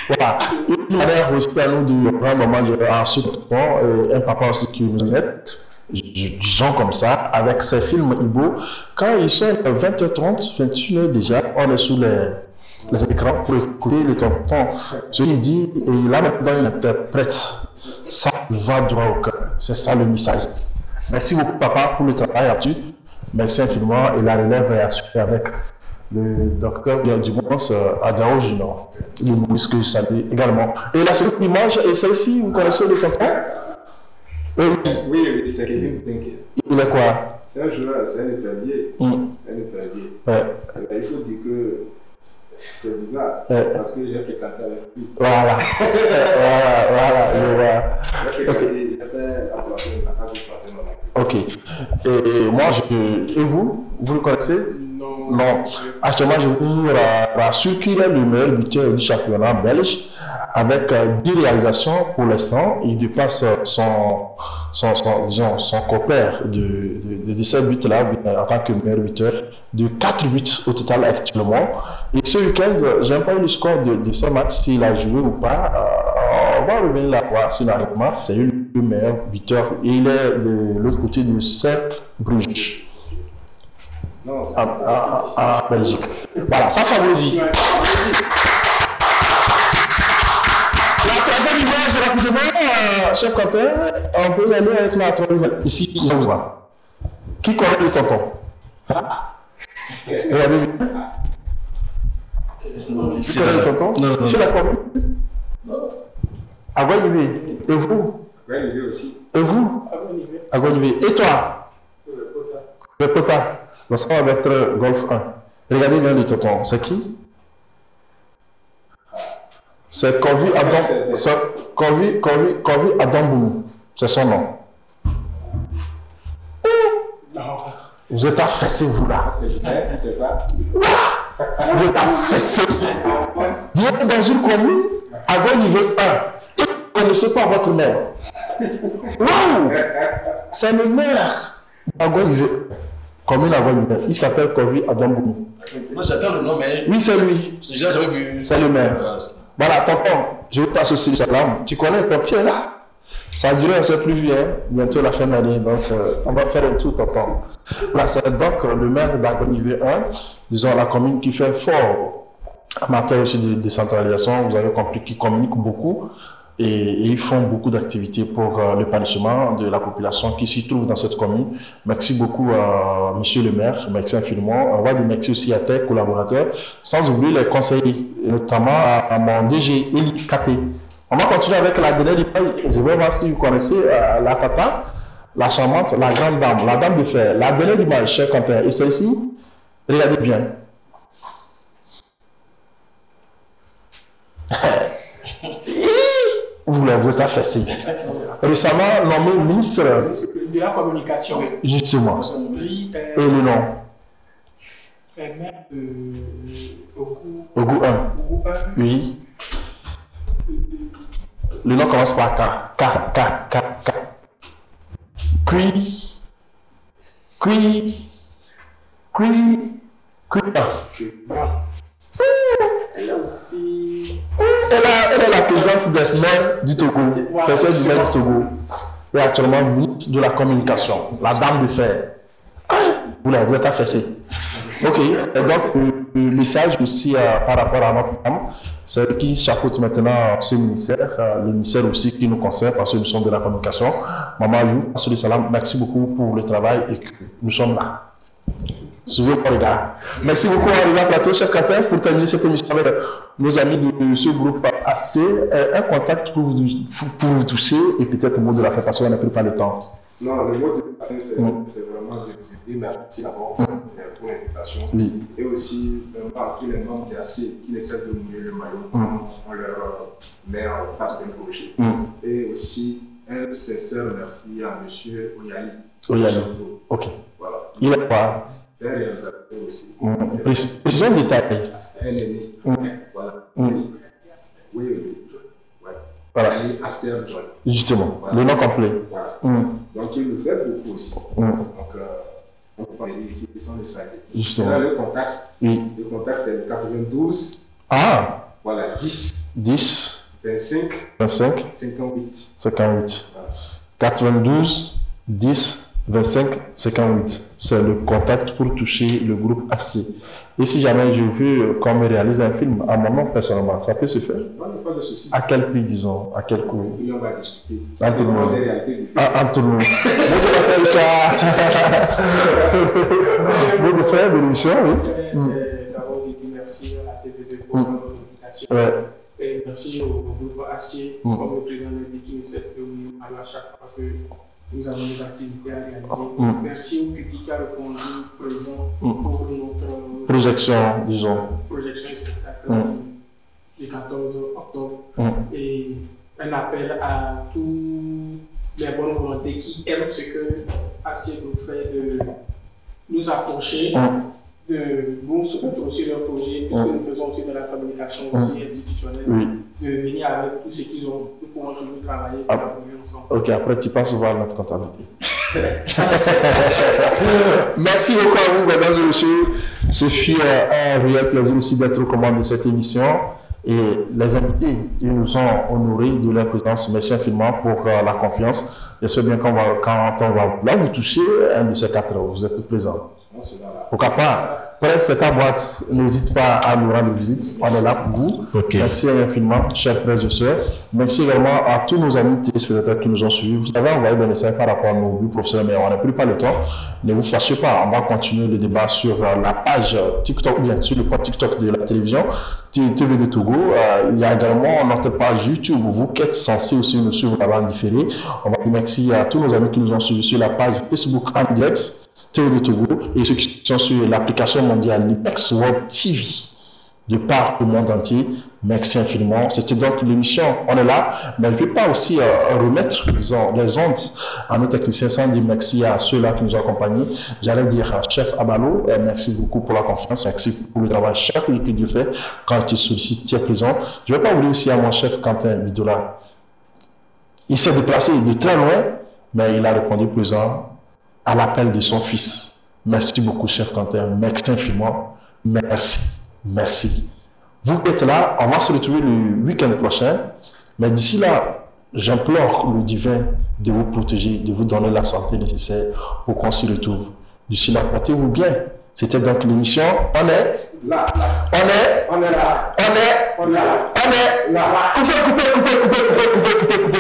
Voilà. Une manière aussi à nous de prendre un moment en ce temps, un papa aussi qui nous aide, disons comme ça, avec ses films Ibo. Quand ils sont 20h30, 21h déjà, on est sous les écrans pour écouter le tonton. Ce qu'il dit, et là maintenant il interprète. Ça va droit au cœur. C'est ça le message. Merci beaucoup papa pour le travail là-dessus. Merci infiniment et la relève est assurée avec le docteur du moins Adjao Junior, l'humoriste que je salue également. Et la seconde image, et celle-ci, vous connaissez le tonton? Oui, c'est Kevin Tinker. Il est quoi? C'est un joueur, c'est un épervier. Un épervier. Ouais. Il faut dire que c'est bizarre, parce que j'ai fréquenté avec lui. Voilà. Voilà, je vois. J'ai fréquenté, j'ai fait un placement, il n'a pas vu placement. Ok. Et moi, et vous le connaissez? Non. Actuellement, je vous rassure qu'il est le meilleur buteur du championnat belge avec 10 réalisations pour l'instant. Il dépasse son compère de ces buts-là en tant que meilleur buteur de 4 buts au total actuellement. Et ce week-end, je n'ai pas eu le score de ce match, s'il a joué ou pas. On va revenir là voir si normalement c'est le meilleur buteur. Et il est de l'autre côté de Saint-Bruges. Non, à Belgique. Voilà, ça vous dit. La troisième image, rapidement, chef Quentin, on peut y aller avec la troisième. Ici, nous là. Qui connaît le tonton? Regardez bien. Qui connaît le tonton? Non. Tu l'as connu? Non. À Guadeloupe. Et vous? Guadeloupe aussi. Et vous? À Guadeloupe. Et toi? Le Pota. Donc ça va être Golf 1. Regardez bien le tonton. C'est qui? C'est Kovi Adam Bounou. C'est son nom. Vous êtes affaissés, vous là. C'est ça. Vous êtes affaissés. Vous êtes dans une commune à gros niveau 1. Vous ne connaissez pas votre maire. Waouh! C'est le maire à gros niveau 1. Commune à gros niveau 1. Il s'appelle Kovi Adam Bounou. Moi j'attends le nom, mais. Oui, c'est lui. Déjà, j'avais vu. C'est le maire. Voilà, tonton, je vais t'associer Salam. Tu connais ton petit là? Ça a duré un peu plus vieux, bientôt la fin de l'année, donc on va faire un tour, tonton. Là, c'est donc le maire d'Agonivé 1, disons la commune qui fait fort en matière aussi de décentralisation, vous avez compris, qui communique beaucoup. et ils font beaucoup d'activités pour l'épanouissement de la population qui s'y trouve dans cette commune. Merci beaucoup à Monsieur le maire, merci infiniment. On va dire merci aussi à tes collaborateurs, sans oublier les conseillers, notamment à mon DG Eli Katé. On va continuer avec la dernière image. Je vais voir si vous connaissez la tata, la charmante, la grande dame, la dame de fer. La dernière image, cher Quentin, et celle-ci, regardez bien. Vous l'avez fait. Récemment nommé ministre de la communication. Justement. Et le nom Ogu 1. Oui. Le nom commence par K. Kui. Elle a aussi. Elle a la présence des maires du Togo, personne du maire du Togo. Et actuellement ministre de la communication, la dame de fer. Vous l'avez fait. Ok, et donc le message aussi par rapport à notre dame, c'est qui chapeaute maintenant ce ministère, le ministère aussi qui nous concerne parce que nous sommes de la communication. Maman Ayou, salam, merci beaucoup pour le travail et que nous sommes là. Merci beaucoup à Plateau, chef Quentin, pour terminer cette émission avec nos amis de ce groupe AC. Un contact pour vous toucher et peut-être le mot de la fin parce qu'on n'a plus pas le temps. Non, le mot de la fin, c'est vraiment de dire merci d'abord pour l'invitation. Oui. Et aussi à tous les membres de AC qui essaient de mouiller le maillot on leur met en face d'un projet. Et aussi un sincère merci à M. Oyali. Ok. Voilà. Il est quoi? C'est un réalisateur aussi. Précision détaillée. C'est un aîné. Voilà. Oui. Voilà. Aster John. Justement, voilà. Le nom complet. Voilà. Donc il nous aide beaucoup aussi. Donc on peut pas aider ici sans le saluer. Justement. Là, le contact. Oui. Le contact c'est le 92. Ah. Voilà, 10. 25. 58. Voilà. 92 10 25 58. C'est le contact pour toucher le groupe Astier. Et si jamais je veux qu'on me réalise un film à mon nom personnellement, ça peut se faire? Pas de souci. À quel prix, disons? À quel coût? On va discuter. En tout le monde. En tout le monde. Vous de faire de l'émission, oui. C'est d'abord de dire merci à la TVD pour la communication. Et merci au groupe Astier, comme le président l'a dit, qui nous sert de nous à chaque fois que nous avons des activités à réaliser. Merci au public qui a répondu présent pour notre projection, disons. Projection et spectacle du 14 octobre. Et un appel à tous les bonnes volontés qui aiment ce que Astier nous fait de nous approcher, de nous soutenir aussi leur projet, puisque nous faisons aussi de la communication aussi institutionnelle, de venir avec tout ce qu'ils ont. Nous pourrons toujours travailler, collaborer ensemble. Ok, après tu passes voir notre comptabilité. Merci beaucoup à vous, mesdames et messieurs. Ce fut un réel plaisir aussi d'être aux commandes de cette émission. Et les invités, ils nous ont honorés de leur présence. Merci infiniment pour la confiance. J'espère bien quand on va là vous toucher un de ces 4 heures, vous êtes présents. Pourquoi pas, presse cette boîte, n'hésite pas à nous rendre visite, on est là pour vous. Merci infiniment, chers frères et sœurs. Merci également à tous nos amis téléspectateurs qui nous ont suivis. Vous avez envoyé des messages par rapport à nos buts professionnels, mais on n'a plus pas le temps. Ne vous fâchez pas, on va continuer le débat sur la page TikTok, bien sur le compte TikTok de la télévision, TV de Togo. Il y a également notre page YouTube, vous qui êtes censés aussi nous suivre là-bas en différé. On va dire merci à tous nos amis qui nous ont suivis sur la page Facebook en direct. TV de Togo et ceux qui sont sur l'application mondiale l'IPEX World TV de par le monde entier. Merci infiniment. C'était donc l'émission On est là, mais je ne peux pas aussi remettre disons, les ondes à nos techniciens sans dire merci à ceux-là qui nous ont accompagnés. J'allais dire à Chef Abalo, merci beaucoup pour la confiance, merci pour le travail chaque jour que Dieu fait quand tu sollicites, tu es présent. Je ne vais pas oublier aussi à mon chef Quentin Bidola. Il s'est déplacé de très loin, mais il a répondu présent à l'appel de son fils. Merci beaucoup, chef Quentin. Merci infiniment. Merci. Merci. Vous qui êtes là, on va se retrouver le week-end prochain. Mais d'ici là, j'implore le divin de vous protéger, de vous donner la santé nécessaire pour qu'on s'y retrouve. D'ici là, portez-vous bien. C'était donc l'émission On est là. On est là. On est On est là. Coupez.